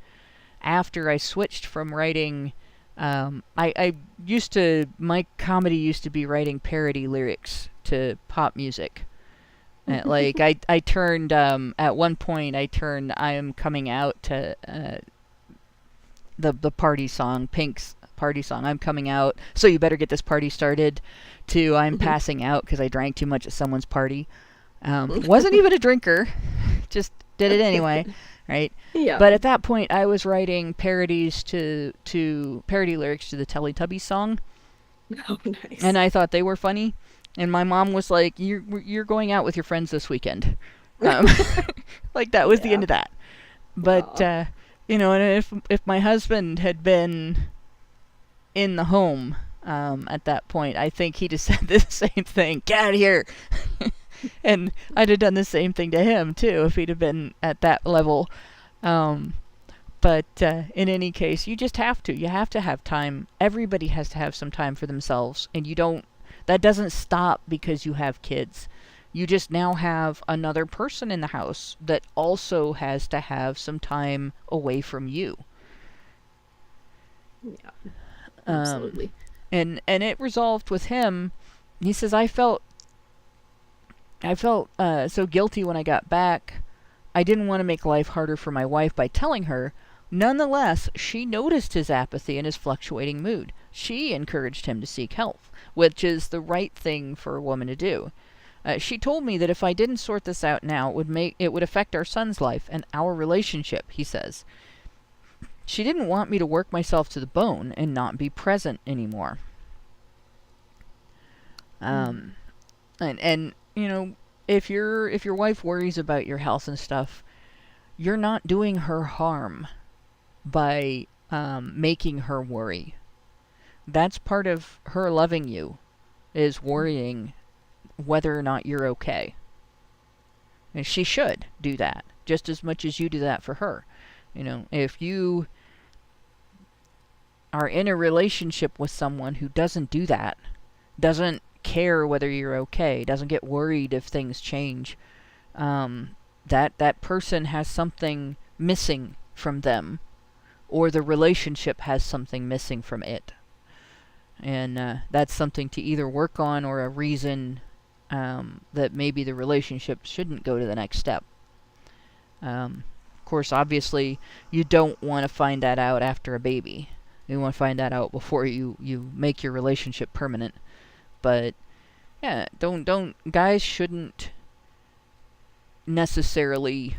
after I switched from writing. My comedy used to be writing parody lyrics to pop music. I turned, at one point I turned I Am Coming Out to the party song, Pink's party song, I'm Coming Out, so you better get this party started, to I'm Passing Out because I drank too much at someone's party. Wasn't even a drinker, just did it anyway, right? Yeah. But at that point, I was writing parody lyrics to the Teletubbies song. Oh, nice. And I thought they were funny. And my mom was like, "You're going out with your friends this weekend." That was the end of that. But and if my husband had been in the home at that point, I think he just said the same thing. Get out of here. And I'd have done the same thing to him too if he'd have been at that level. But in any case, you just have to. You have to have time. Everybody has to have some time for themselves, and that doesn't stop because you have kids. You just now have another person in the house that also has to have some time away from you. Yeah, absolutely. And it resolved with him. He says, I felt so guilty when I got back. I didn't want to make life harder for my wife by telling her. Nonetheless, she noticed his apathy and his fluctuating mood. She encouraged him to seek help, which is the right thing for a woman to do. She told me that if I didn't sort this out now, it would affect our son's life and our relationship, he says. She didn't want me to work myself to the bone and not be present anymore. And if your wife worries about your health and stuff, you're not doing her harm by making her worry. That's part of her loving you, is worrying whether or not you're okay. And she should do that just as much as you do that for her. If you are in a relationship with someone who doesn't do that, doesn't care whether you're okay, doesn't get worried if things change, that person has something missing from them, or the relationship has something missing from it. And that's something to either work on, or a reason that maybe the relationship shouldn't go to the next step. Of course, obviously, you don't want to find that out after a baby. You want to find that out before you make your relationship permanent. But yeah, guys shouldn't necessarily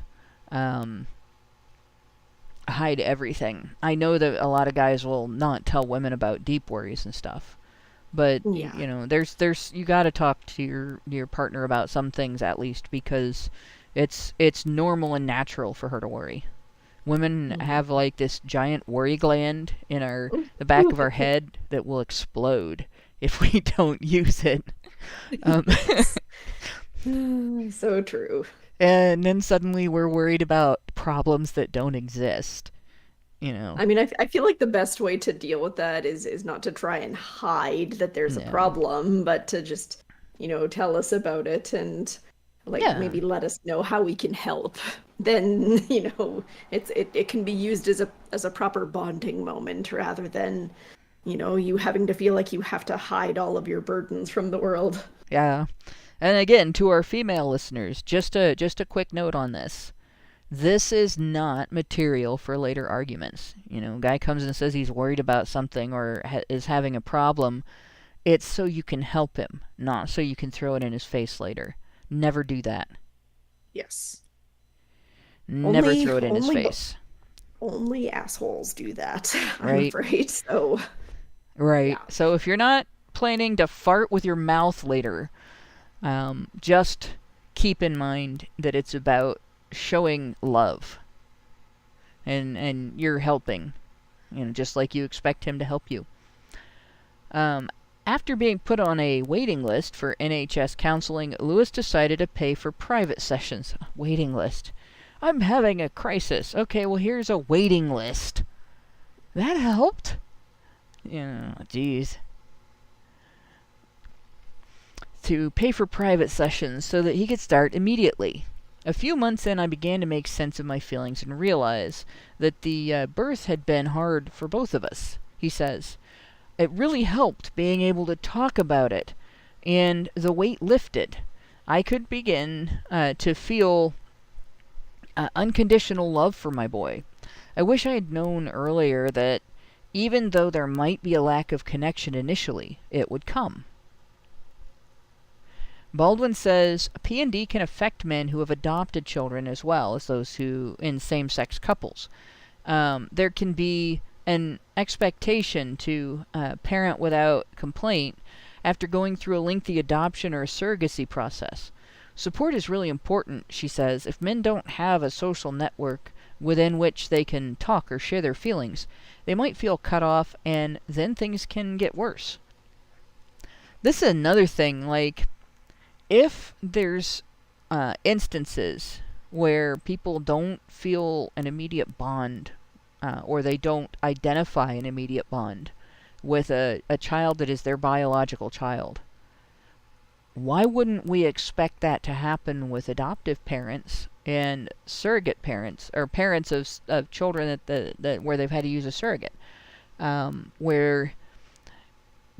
hide everything. I know that a lot of guys will not tell women about deep worries and stuff, but you know, there's you got to talk to your partner about some things at least, because it's normal and natural for her to worry. Women have like this giant worry gland in the back of our head that will explode if we don't use it. So true. And then suddenly we're worried about problems that don't exist. You know. I mean, I feel like the best way to deal with that is not to try and hide that there's a problem, but to just, you know, tell us about it and maybe let us know how we can help. Then, you know, it can be used as a proper bonding moment, rather than, you know, you having to feel like you have to hide all of your burdens from the world. Yeah. And again, to our female listeners, just a quick note on this. This is not material for later arguments. You know, a guy comes and says he's worried about something or is having a problem. It's so you can help him, not so you can throw it in his face later. Never do that. Yes. Never throw it in his face. Only assholes do that, right? I'm afraid. So. Right. Yeah. So if you're not planning to fart with your mouth later, just keep in mind that it's about showing love. And you're helping. You know, just like you expect him to help you. After being put on a waiting list for NHS counseling, Lewis decided to pay for private sessions. Waiting list. I'm having a crisis. Okay, well, here's a waiting list. That helped? Yeah, geez. To pay for private sessions so that he could start immediately. A few months in, I began to make sense of my feelings and realize that the birth had been hard for both of us, he says. It really helped being able to talk about it, and the weight lifted. I could begin to feel unconditional love for my boy. I wish I had known earlier that even though there might be a lack of connection initially, it would come. Baldwin says P&D can affect men who have adopted children as well as those who in same-sex couples. There can be an expectation to parent without complaint after going through a lengthy adoption or a surrogacy process. Support is really important, she says. If men don't have a social network within which they can talk or share their feelings, they might feel cut off, and then things can get worse. This is another thing, like, if there's instances where people don't feel an immediate bond, or they don't identify an immediate bond with a child that is their biological child, why wouldn't we expect that to happen with adoptive parents and surrogate parents, or parents of children that where they've had to use a surrogate, where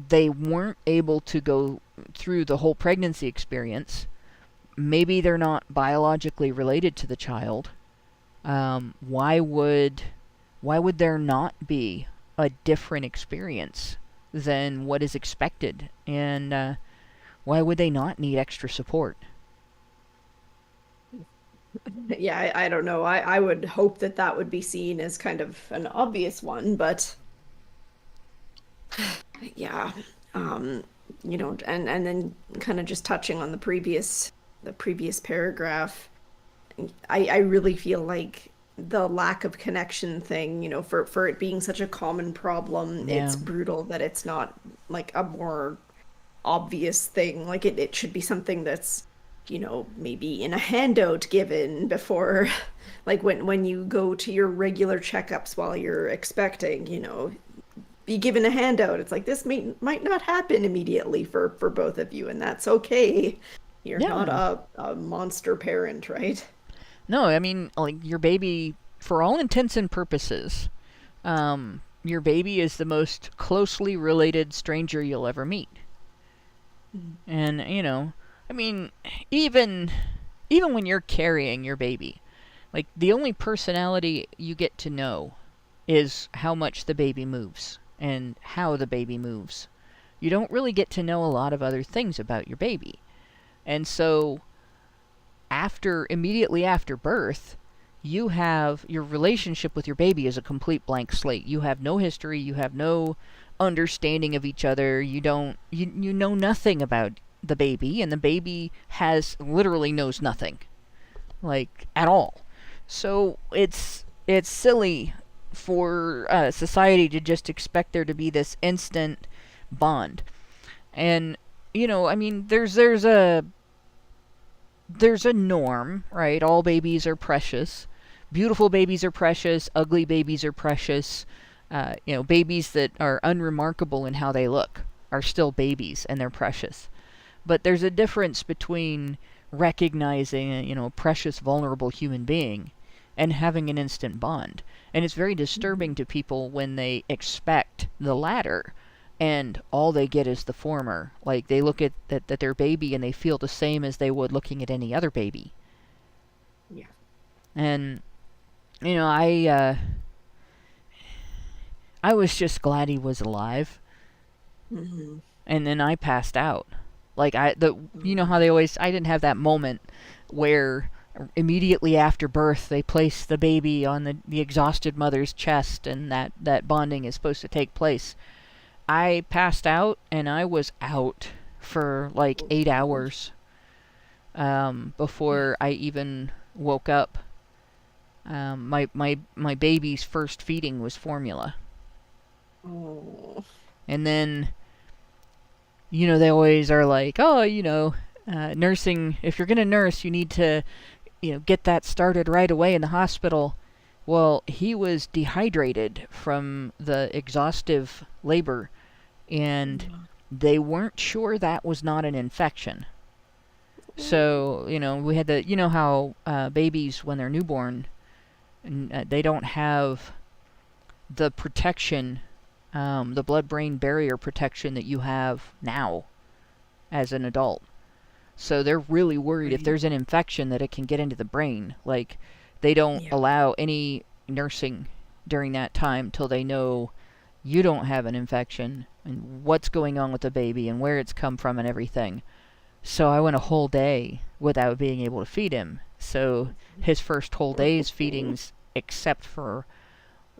they weren't able to go through the whole pregnancy experience? Maybe they're not biologically related to the child. Why would there not be a different experience than what is expected? And why would they not need extra support? Yeah, I don't know. I would hope that would be seen as kind of an obvious one, but yeah, you know, and then kind of just touching on the previous paragraph, I really feel like the lack of connection thing, you know, for it being such a common problem, it's brutal that it's not like a more obvious thing. Like it should be something that's, you know, maybe in a handout given before, like when you go to your regular checkups while you're expecting, you know, be given a handout. It's like, this might not happen immediately for both of you, and that's okay. You're not a monster parent, right? No, I mean, like, your baby, for all intents and purposes, Your baby is the most closely related stranger you'll ever meet. And, I mean, even when you're carrying your baby, like, the only personality you get to know is how much the baby moves and how the baby moves. You don't really get to know a lot of other things about your baby. And so, immediately after birth, you have your relationship with your baby is a complete blank slate. You have no history, you have no understanding of each other, you know nothing about the baby, and the baby literally knows nothing, like, at all. So it's silly for society to just expect there to be this instant bond. And, I mean, there's a norm, right? All babies are precious. Beautiful babies are precious. Ugly babies are precious. Babies that are unremarkable in how they look are still babies, and they're precious. But there's a difference between recognizing a precious, vulnerable human being and having an instant bond. And it's very disturbing to people when they expect the latter and all they get is the former. Like, they look at their baby and they feel the same as they would looking at any other baby. Yeah. And, I was just glad he was alive. Mm-hmm. And then I passed out. Like, how I didn't have that moment where immediately after birth they place the baby on the exhausted mother's chest and that bonding is supposed to take place. I passed out, and I was out for like 8 hours before I even woke up. My baby's first feeding was formula. Oh. And then, they always are like, nursing, if you're going to nurse, you need to, get that started right away in the hospital. Well, he was dehydrated from the exhaustive labor, and they weren't sure that was not an infection. So, we had how babies, when they're newborn, they don't have the protection, the blood-brain barrier protection that you have now as an adult. So they're really worried if there's an infection that it can get into the brain. Like, they don't allow any nursing during that time till they know you don't have an infection and what's going on with the baby and where it's come from and everything. So I went a whole day without being able to feed him. So his first whole day's feedings, except for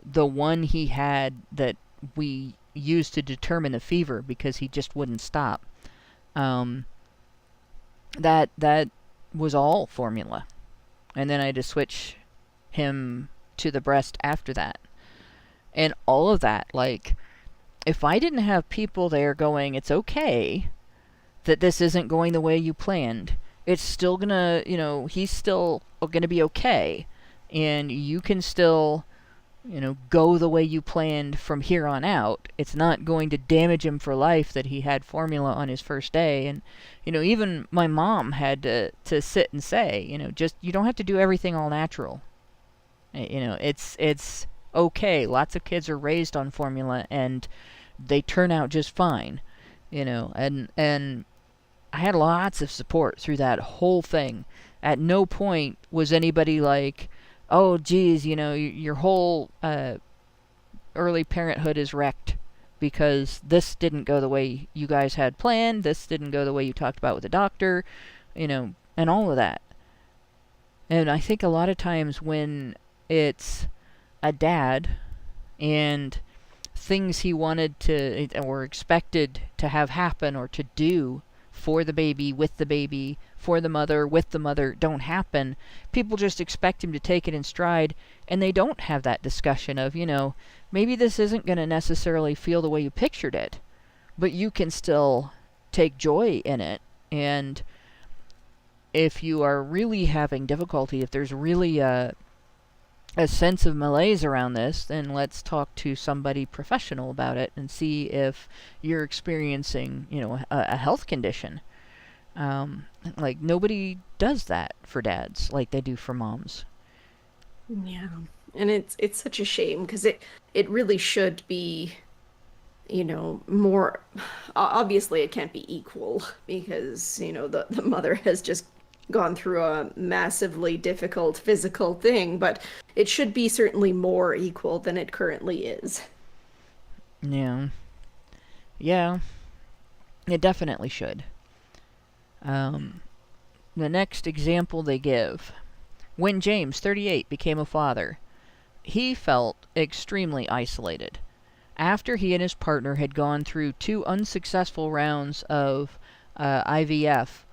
the one he had that we used to determine the fever because he just wouldn't stop, that was all formula. And then I had to switch him to the breast after that. And all of that, like, if I didn't have people there going, it's okay that this isn't going the way you planned, it's still gonna, he's still gonna be okay, and you can still, go the way you planned from here on out. It's not going to damage him for life that he had formula on his first day. And, even my mom had to sit and say, just, you don't have to do everything all natural. It's okay. Lots of kids are raised on formula and they turn out just fine, and I had lots of support through that whole thing. At no point was anybody like, oh, geez, your whole early parenthood is wrecked because this didn't go the way you guys had planned, this didn't go the way you talked about with the doctor, and all of that. And I think a lot of times when it's a dad and things he wanted to or expected to have happen or to do for the baby, with the baby, for the mother, with the mother, don't happen, people just expect him to take it in stride, and they don't have that discussion of, maybe this isn't going to necessarily feel the way you pictured it, but you can still take joy in it. And if you are really having difficulty, if there's really a sense of malaise around this, then let's talk to somebody professional about it and see if you're experiencing, a health condition. Like, nobody does that for dads like they do for moms. Yeah. And it's such a shame because it really should be, more obviously it can't be equal because, the mother has just gone through a massively difficult physical thing, but it should be certainly more equal than it currently is. Yeah. Yeah. It definitely should. The next example they give. When James, 38, became a father, he felt extremely isolated. After he and his partner had gone through 2 unsuccessful rounds of IVF,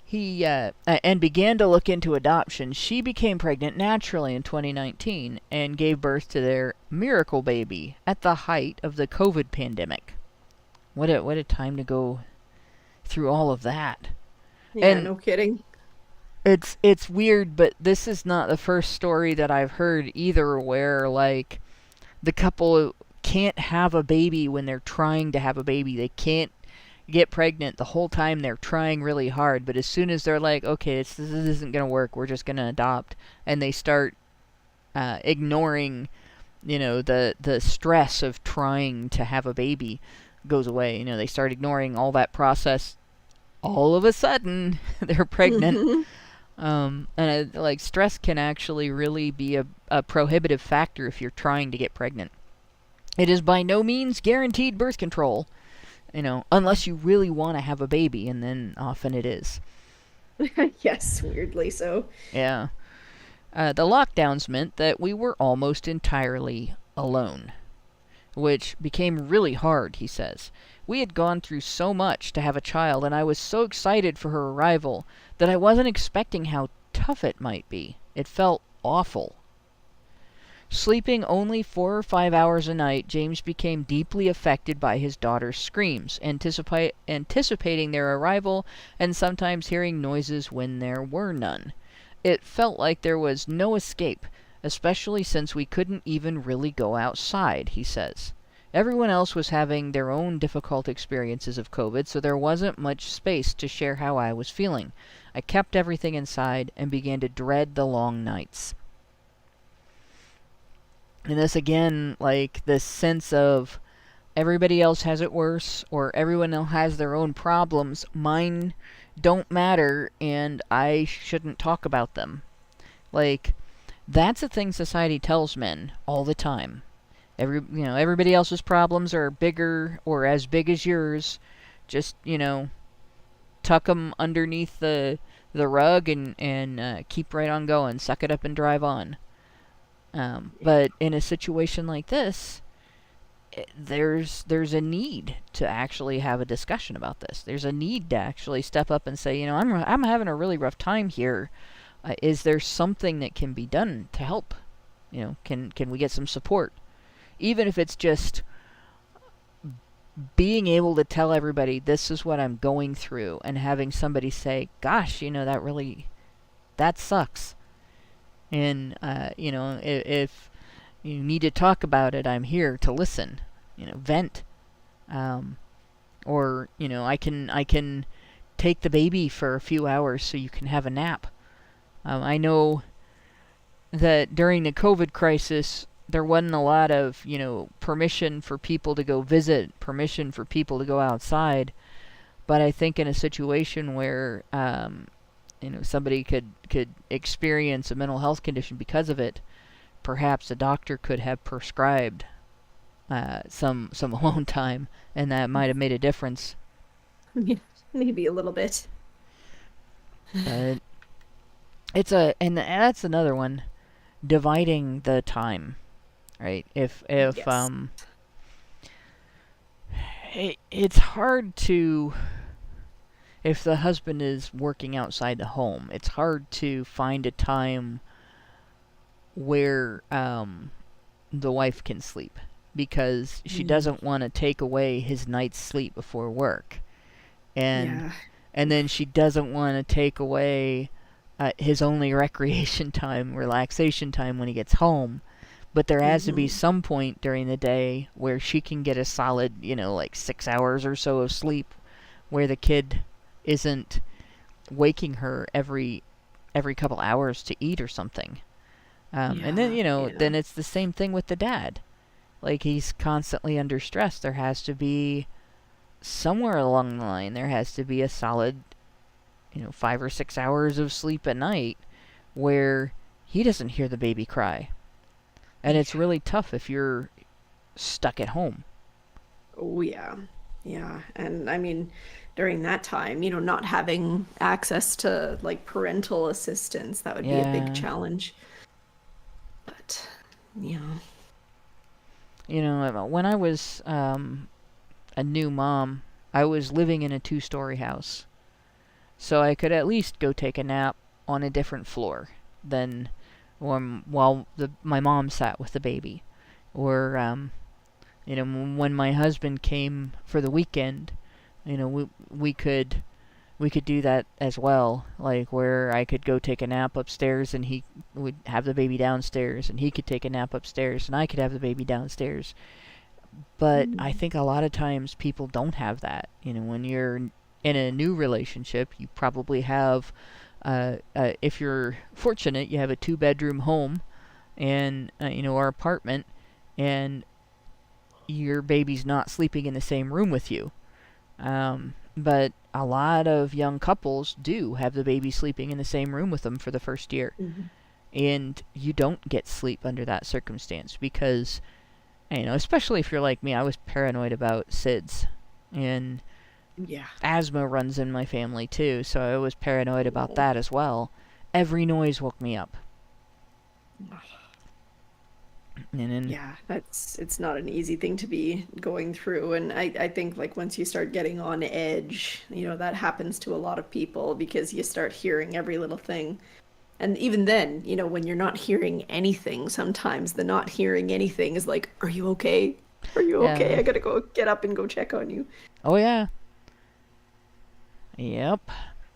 and began to look into adoption, she became pregnant naturally in 2019 and gave birth to their miracle baby at the height of the COVID pandemic. What a time to go through all of that. Yeah, and no kidding. It's weird, but this is not the first story that I've heard either where, like, the couple can't have a baby when they're trying to have a baby. They can't get pregnant the whole time they're trying really hard, but as soon as they're like, okay, this isn't going to work, we're just going to adopt, and they start ignoring, the stress of trying to have a baby goes away. They start ignoring all that process. All of a sudden, they're pregnant. And stress can actually really be a prohibitive factor if you're trying to get pregnant. It is by no means guaranteed birth control, unless you really want to have a baby, and then often it is. Yes, weirdly so. Yeah. The lockdowns meant that we were almost entirely alone, which became really hard, he says. We had gone through so much to have a child, and I was so excited for her arrival that I wasn't expecting how tough it might be. It felt awful. Sleeping only 4 or 5 hours a night, James became deeply affected by his daughter's screams, anticipating their arrival and sometimes hearing noises when there were none. It felt like there was no escape, especially since we couldn't even really go outside, he says. Everyone else was having their own difficult experiences of COVID, so there wasn't much space to share how I was feeling. I kept everything inside and began to dread the long nights. And this again, like this sense of everybody else has it worse, or everyone else has their own problems. Mine don't matter, and I shouldn't talk about them. Like, that's a thing society tells men all the time. Everybody else's problems are bigger or as big as yours. Just, tuck them underneath the rug and keep right on going. Suck it up and drive on. But in a situation like this, there's a need to actually have a discussion about this. There's a need to actually step up and say, I'm having a really rough time here. Is there something that can be done to help? Can we get some support? Even if it's just being able to tell everybody, this is what I'm going through, and having somebody say, gosh, that sucks. And, if you need to talk about it, I'm here to listen, vent. Or, I can take the baby for a few hours so you can have a nap. I know that during the COVID crisis, there wasn't a lot of, permission for people to go visit, permission for people to go outside. But I think in a situation where, somebody could experience a mental health condition because of it, perhaps a doctor could have prescribed some alone time, and that might have made a difference. Yeah, maybe a little bit. But and that's another one, dividing the time. Right? If Yes. It's hard to, if the husband is working outside the home, it's hard to find a time where the wife can sleep, because she doesn't want to take away his night's sleep before work, and then she doesn't want to take away his only recreation time, relaxation time when he gets home. But there has to be some point during the day where she can get a solid, 6 hours or so of sleep, where the kid isn't waking her every couple hours to eat or something. And then, Yeah. then it's the same thing with the dad. Like, he's constantly under stress. There has to be, somewhere along the line, there has to be a solid, 5 or 6 hours of sleep at night where he doesn't hear the baby cry. And it's really tough if you're stuck at home. Oh, yeah. Yeah. And I mean, during that time, not having access to like parental assistance, that would be a Yeah. big challenge. But, yeah. When I was a new mom, I was living in a 2-story house. So I could at least go take a nap on a different floor than while my mom sat with the baby. Or, when my husband came for the weekend, we could do that as well. Like, where I could go take a nap upstairs and he would have the baby downstairs, and he could take a nap upstairs and I could have the baby downstairs. But I think a lot of times people don't have that. When you're in a new relationship, you probably have, if you're fortunate, you have a 2-bedroom home and, or apartment, and your baby's not sleeping in the same room with you. But a lot of young couples do have the baby sleeping in the same room with them for the first year. And you don't get sleep under that circumstance because, especially if you're like me, I was paranoid about SIDS. And Yeah. asthma runs in my family too, so I was paranoid about that as well. Every noise woke me up. And then, Yeah, it's not an easy thing to be going through. And I think like once you start getting on edge, that happens to a lot of people because you start hearing every little thing. And even then, when you're not hearing anything, sometimes the not hearing anything is like, are you okay? Are you okay? Yeah. I gotta go get up and go check on you. oh yeah, yep.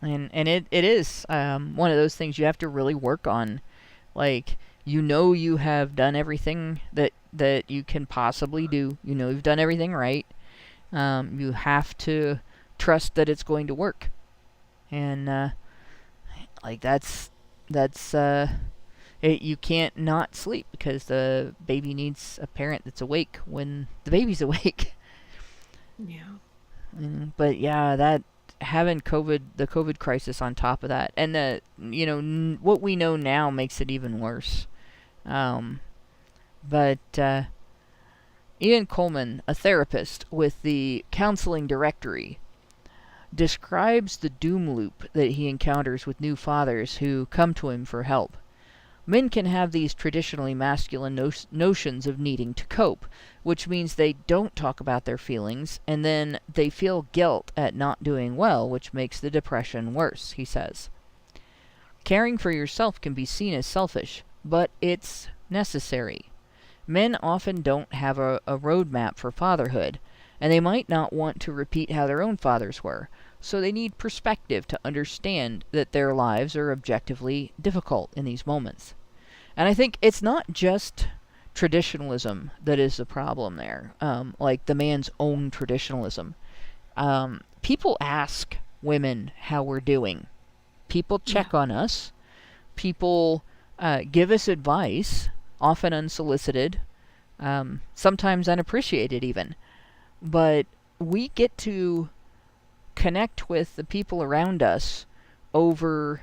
And it is one of those things you have to really work on. Like, you have done everything that you can possibly do. You've done everything right. You have to trust that it's going to work. And like that's you can't not sleep because the baby needs a parent that's awake when the baby's awake. Yeah. But yeah, that having the COVID crisis on top of that, and what we know now makes it even worse. But Ian Coleman, a therapist with the Counseling Directory, describes the doom loop that he encounters with new fathers who come to him for help. Men can have these traditionally masculine notions of needing to cope, which means they don't talk about their feelings, and then they feel guilt at not doing well, which makes the depression worse, he says. Caring for yourself can be seen as selfish, but it's necessary. Men often don't have a roadmap for fatherhood, and they might not want to repeat how their own fathers were, so they need perspective to understand that their lives are objectively difficult in these moments. And I think it's not just traditionalism that is the problem there, like the man's own traditionalism. People ask women how we're doing. People check on us. People give us advice, often unsolicited, sometimes unappreciated even. But we get to connect with the people around us over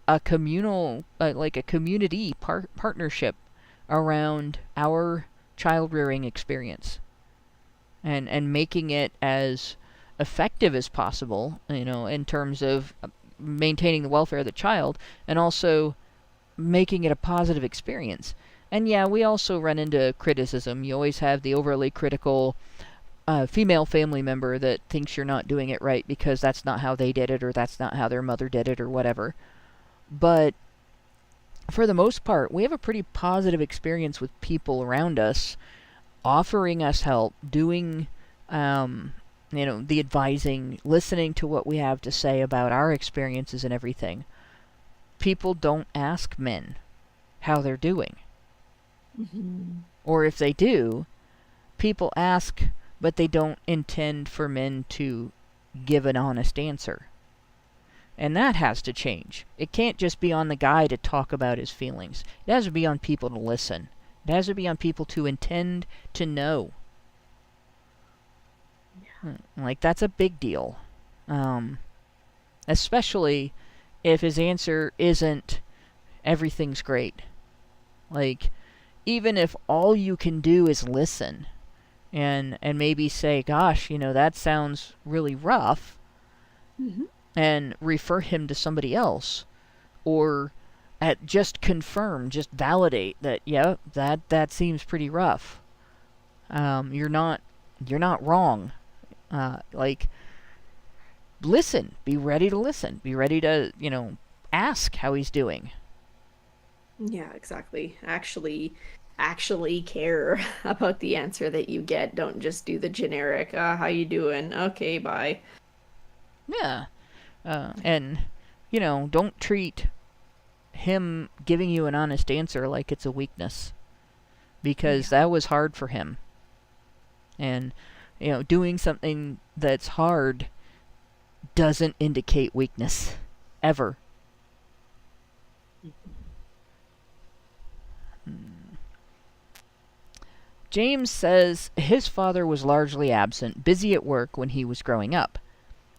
a communal, like a community partnership around our child rearing experience, and making it as effective as possible, in terms of maintaining the welfare of the child, and also making it a positive experience. And yeah, we also run into criticism. You always have the overly critical female family member that thinks you're not doing it right because that's not how they did it, or that's not how their mother did it, or whatever. But for the most part, we have a pretty positive experience with people around us offering us help, doing the advising, listening to what we have to say about our experiences and everything. People don't ask men how they're doing. Or if they do, people ask, but they don't intend for men to give an honest answer. And that has to change. It can't just be on the guy to talk about his feelings. It has to be on people to listen. It has to be on people to intend to know. Like, that's a big deal. Especially if his answer isn't everything's great. Like, even if all you can do is listen and maybe say, gosh, that sounds really rough, and refer him to somebody else, or just confirm, just validate that, yeah, that seems pretty rough. You're not wrong. Like, listen. Be ready to listen. Be ready to, ask how he's doing. Yeah, exactly. Actually care about the answer that you get. Don't just do the generic, how you doing? Okay, bye. Yeah. And, don't treat him giving you an honest answer like it's a weakness. Because that was hard for him. And, doing something that's hard doesn't indicate weakness. Ever. James says his father was largely absent, busy at work when he was growing up.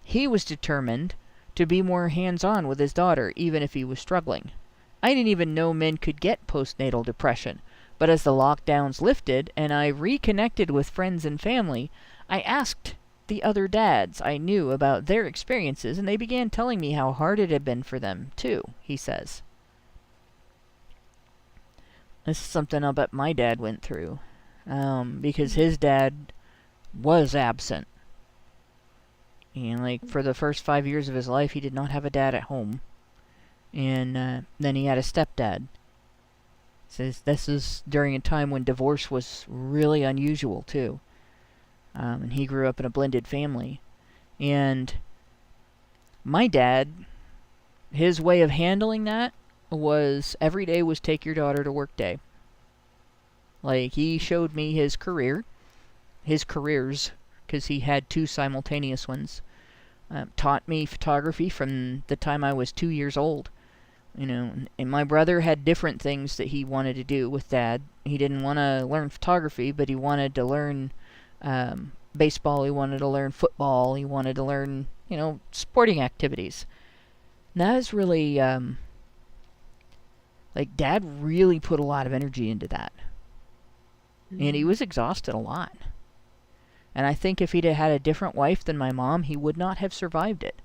He was determined to be more hands-on with his daughter, even if he was struggling. I didn't even know men could get postnatal depression, but as the lockdowns lifted and I reconnected with friends and family, I asked the other dads I knew about their experiences, and they began telling me how hard it had been for them, too, he says. This is something I'll bet my dad went through, because his dad was absent. And, for the first 5 years of his life, he did not have a dad at home. And then he had a stepdad. Says this is during a time when divorce was really unusual, too. And he grew up in a blended family. And my dad, his way of handling that was every day was take your daughter to work day. Like, he showed me his careers, because he had 2 simultaneous ones. Taught me photography from the time I was 2 years old. And my brother had different things that he wanted to do with Dad. He didn't want to learn photography, but he wanted to learn baseball. He wanted to learn football. He wanted to learn, sporting activities. And that is really, Dad really put a lot of energy into that. And he was exhausted a lot. And I think if he'd had a different wife than my mom, he would not have survived it.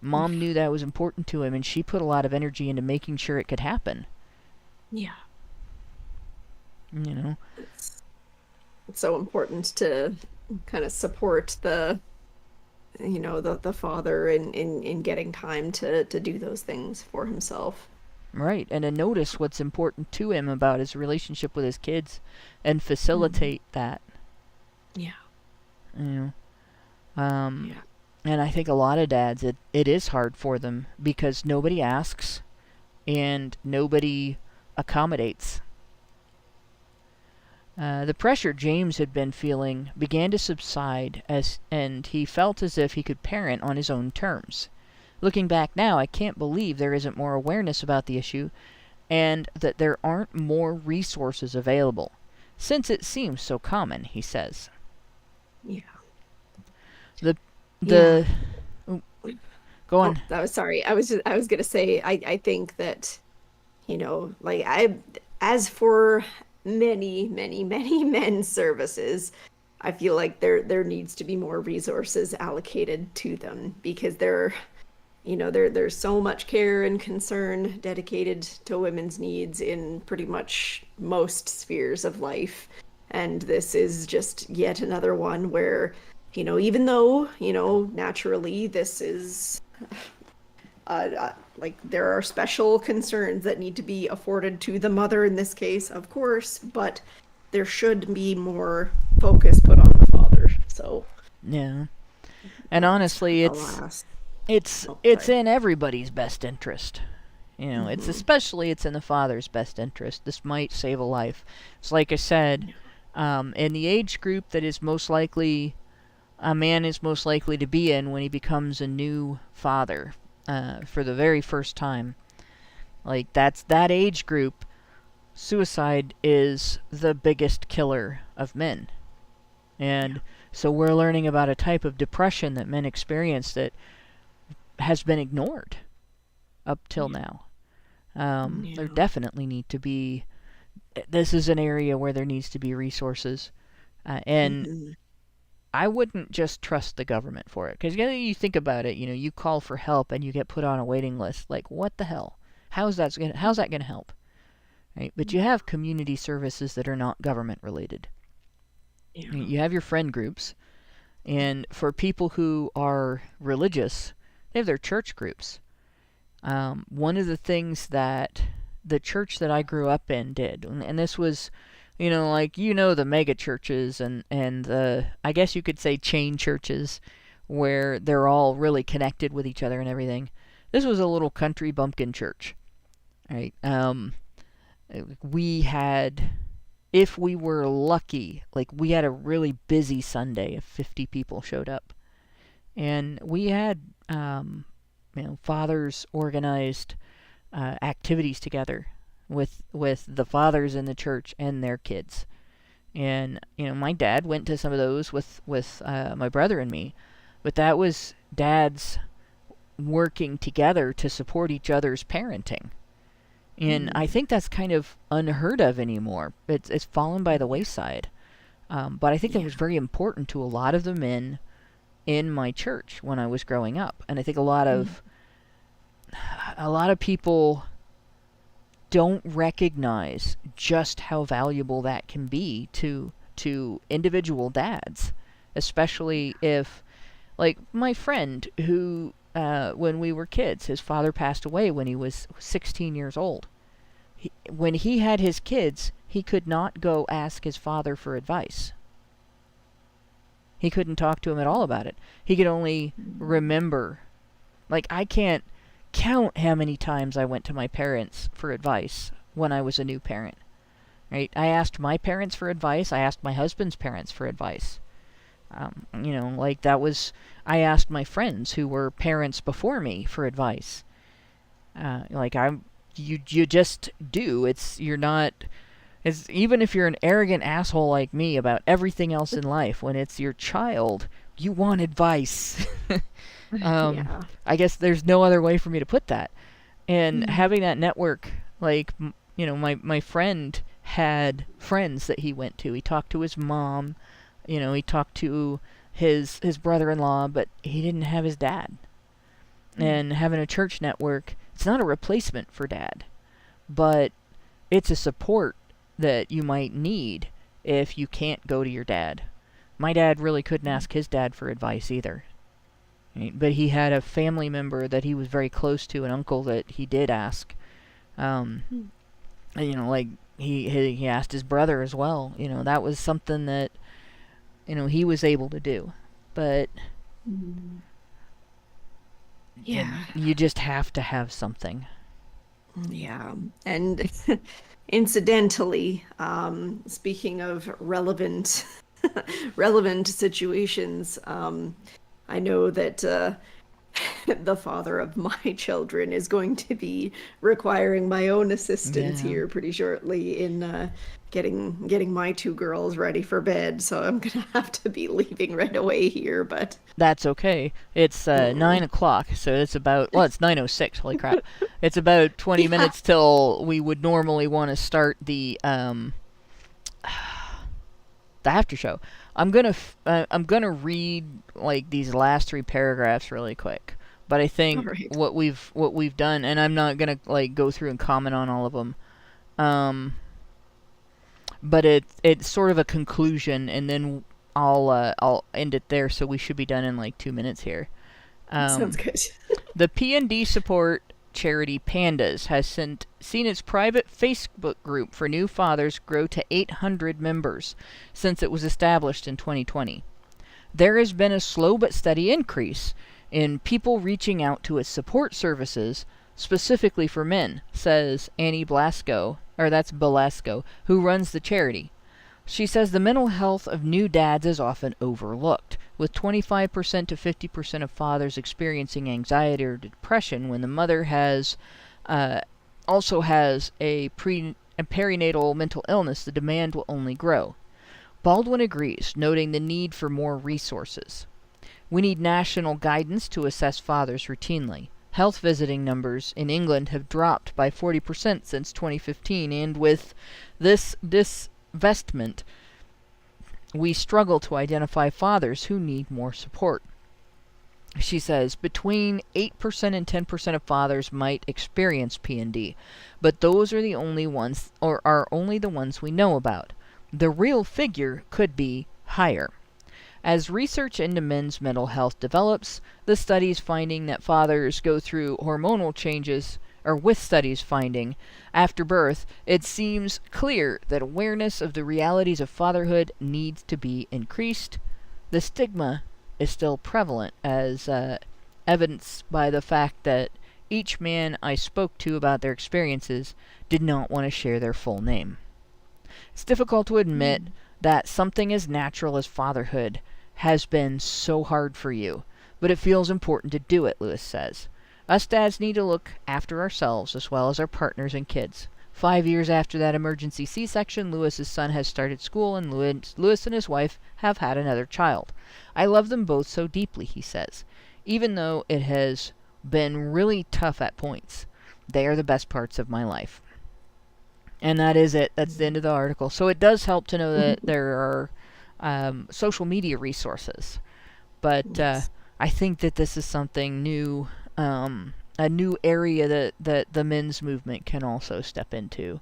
Mom knew that was important to him, and she put a lot of energy into making sure it could happen. Yeah. It's so important to kind of support the father in getting time to do those things for himself. Right, and to notice what's important to him about his relationship with his kids and facilitate that. Yeah. Yeah. And I think a lot of dads, it is hard for them because nobody asks and nobody accommodates. The pressure James had been feeling began to subside, and he felt as if he could parent on his own terms. Looking back now, I can't believe there isn't more awareness about the issue and that there aren't more resources available, since it seems so common, he says. Yeah. Go on. I was gonna say, I think that, as for many men's services, I feel like there needs to be more resources allocated to them, because there's so much care and concern dedicated to women's needs in pretty much most spheres of life. And this is just yet another one where, even though, naturally this is, there are special concerns that need to be afforded to the mother in this case, of course, but there should be more focus put on the father. So yeah, and honestly, it's in everybody's best interest. It's in the father's best interest. This might save a life. It's like I said, in the age group that is most likely a man is most likely to be in when he becomes a new father, for the very first time. Like, that's that age group. Suicide is the biggest killer of men. And so we're learning about a type of depression that men experience that has been ignored up till now. There definitely need to be... This is an area where there needs to be resources. And I wouldn't just trust the government for it. Because you think about it, you call for help and you get put on a waiting list. Like, what the hell? How's that going to help? Right? But you have community services that are not government related. Yeah. You have your friend groups. And for people who are religious, they have their church groups. One of the things that the church that I grew up in did, and this was, the mega churches and the, I guess you could say, chain churches where they're all really connected with each other and everything. This was a little country bumpkin church, right? We had, if we were lucky, we had a really busy Sunday if 50 people showed up. And we had, fathers organized activities together with the fathers in the church and their kids. And, my dad went to some of those with my brother and me. But that was dads working together to support each other's parenting. And I think that's kind of unheard of anymore. It's fallen by the wayside. But I think that was very important to a lot of the men in my church when I was growing up. And I think a lot of people don't recognize just how valuable that can be to individual dads, especially if, my friend who, when we were kids, his father passed away when he was 16 years old. When he had his kids, he could not go ask his father for advice. He couldn't talk to him at all about it. He could only remember. I can't count how many times I went to my parents for advice when I was a new parent. Right? I asked my parents for advice. I asked my husband's parents for advice. I asked my friends who were parents before me for advice. You just do. Even if you're an arrogant asshole like me about everything else in life, when it's your child, you want advice. I guess there's no other way for me to put that. And having that network, my friend had friends that he went to. He talked to his mom, he talked to his brother-in-law, but he didn't have his dad. And having a church network, it's not a replacement for dad, but it's a support that you might need if you can't go to your dad. My dad really couldn't ask his dad for advice either. Right? But he had a family member that he was very close to, an uncle that he did ask. He asked his brother as well. That was something that, he was able to do. But you just have to have something. Yeah. And incidentally, speaking of relevant situations, I know that the father of my children is going to be requiring my own assistance here pretty shortly in getting my two girls ready for bed. So I'm gonna have to be leaving right away here, but that's okay. It's 9 o'clock, so it's about, it's 9:06. Holy crap! It's about 20 minutes till we would normally want to start the after show. I'm gonna read these last 3 paragraphs really quick. But I think what we've done, and I'm not gonna go through and comment on all of them. But it's sort of a conclusion, and then I'll end it there. So we should be done in 2 minutes here. Sounds good. The P&D support charity Pandas has seen its private Facebook group for new fathers grow to 800 members since it was established in 2020. There has been a slow but steady increase in people reaching out to its support services, specifically for men, says Annie Belasco, who runs the charity. She says the mental health of new dads is often overlooked, with 25% to 50% of fathers experiencing anxiety or depression when the mother also has a perinatal mental illness. The demand will only grow. Baldwin agrees, noting the need for more resources. We need national guidance to assess fathers routinely. Health visiting numbers in England have dropped by 40% since 2015, and with this divestment, we struggle to identify fathers who need more support. She says between 8% and 10% of fathers might experience P&D, but those are the only ones, or are only the ones we know about. The real figure could be higher. As research into men's mental health develops, the studies finding that fathers go through hormonal changes, or with studies finding after birth, it seems clear that awareness of the realities of fatherhood needs to be increased. The stigma is still prevalent, as evidenced by the fact that each man I spoke to about their experiences did not want to share their full name. It's difficult to admit that something as natural as fatherhood has been so hard for you, but it feels important to do it, Lewis says. Us dads need to look after ourselves as well as our partners and kids. 5 years after that emergency C-section, Lewis's son has started school, and Lewis and his wife have had another child. I love them both so deeply, he says. Even though it has been really tough at points, they are the best parts of my life. And that is it. That's the end of the article. So it does help to know that there are social media resources. But I think that this is something new, a new area that the men's movement can also step into.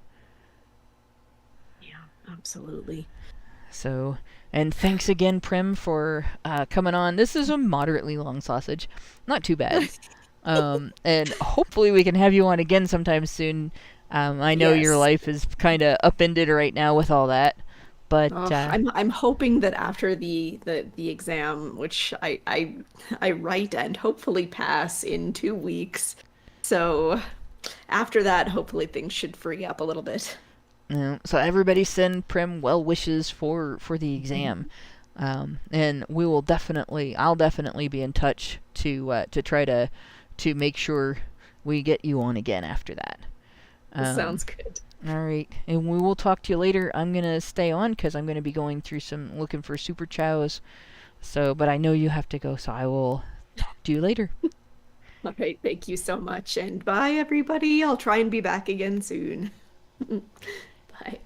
Yeah, absolutely. So, and thanks again, Prim, for coming on. This is a moderately long sausage. Not too bad. And hopefully we can have you on again sometime soon. I know your life is kind of upended right now with all that, but I'm hoping that after the exam, which I write and hopefully pass in 2 weeks, so after that, hopefully things should free up a little bit. So everybody send Prim well wishes for the exam, and I'll definitely be in touch to try to make sure we get you on again after that. Sounds good. All right, and we will talk to you later. I'm gonna stay on because I'm gonna be going through looking for super chows. So, but I know you have to go, so I will talk to you later. All right, thank you so much, and bye everybody. I'll try and be back again soon. Bye.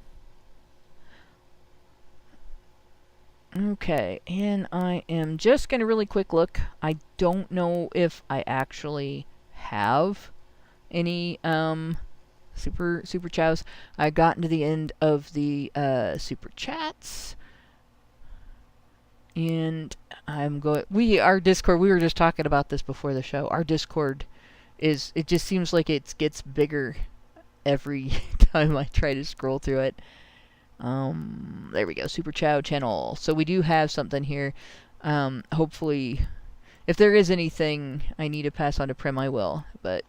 Okay, and I am just gonna really quick look. I don't know if I actually have any super chows. I've gotten to the end of the super chats, and our Discord, we were just talking about this before the show. Our Discord it just seems like it gets bigger every time I try to scroll through it. There we go, super chow channel. So we do have something here. Hopefully if there is anything I need to pass on to Prim, I will, but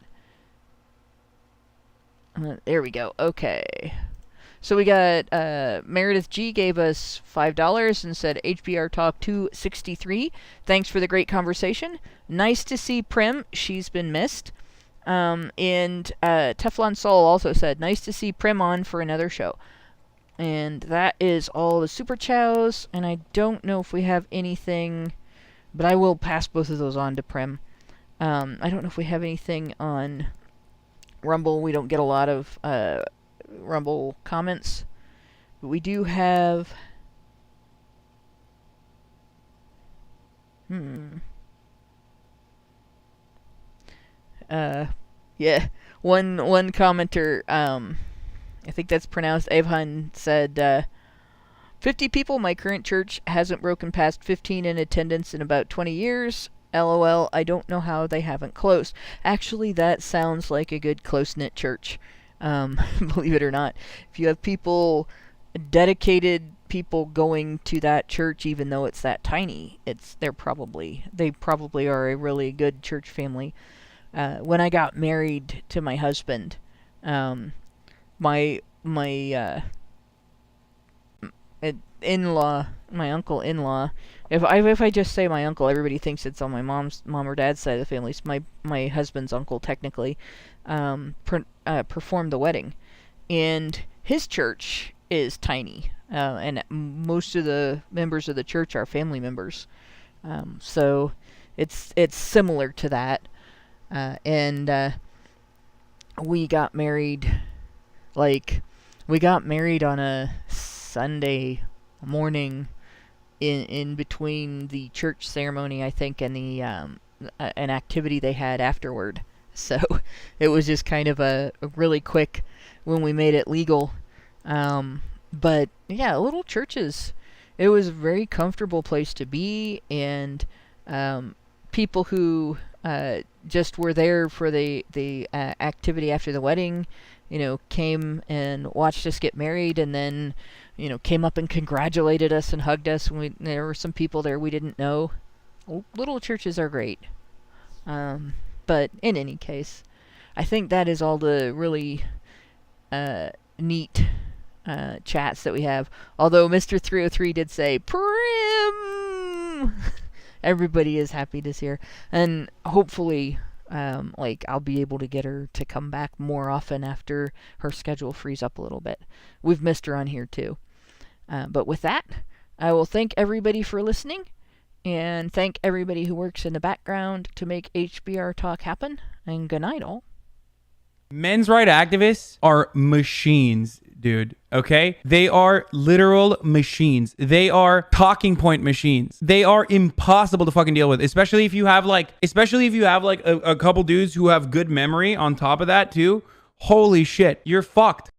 there we go. Okay. So we got Meredith G gave us $5 and said HBR Talk 263. Thanks for the great conversation. Nice to see Prim. She's been missed. And Teflon Soul also said, nice to see Prim on for another show. And that is all the super chows. And I don't know if we have anything, but I will pass both of those on to Prim. I don't know if we have anything on Rumble. We don't get a lot of Rumble comments, but we do have yeah, one commenter, I think that's pronounced Avhan, said 50 people. My current church hasn't broken past 15 in attendance in about 20 years. LOL, I don't know how they haven't closed. Actually, that sounds like a good close-knit church. Believe it or not. If you have dedicated people going to that church, even though it's that tiny, they probably are a really good church family. When I got married to my husband, in-law, my uncle-in-law. If I just say my uncle, everybody thinks it's on my mom or dad's side of the family. It's my husband's uncle, technically, performed the wedding, and his church is tiny, and most of the members of the church are family members, so it's similar to that, and we got married on a Sunday morning in between the church ceremony, I think, and the an activity they had afterward. So it was just kind of a really quick when we made it legal. But yeah, little churches, it was a very comfortable place to be, and people who just were there for the activity after the wedding, came and watched us get married, and then came up and congratulated us and hugged us. There were some people there we didn't know. Little churches are great. But in any case, I think that is all the really neat chats that we have. Although Mr. 303 did say, Prim! Everybody is happy to see her. And hopefully, I'll be able to get her to come back more often after her schedule frees up a little bit. We've missed her on here too. But with that, I will thank everybody for listening, and thank everybody who works in the background to make HBR Talk happen, and good night all. Men's rights activists are machines, dude, okay? They are literal machines. They are talking point machines. They are impossible to fucking deal with, especially if you have like a couple dudes who have good memory on top of that too. Holy shit, you're fucked.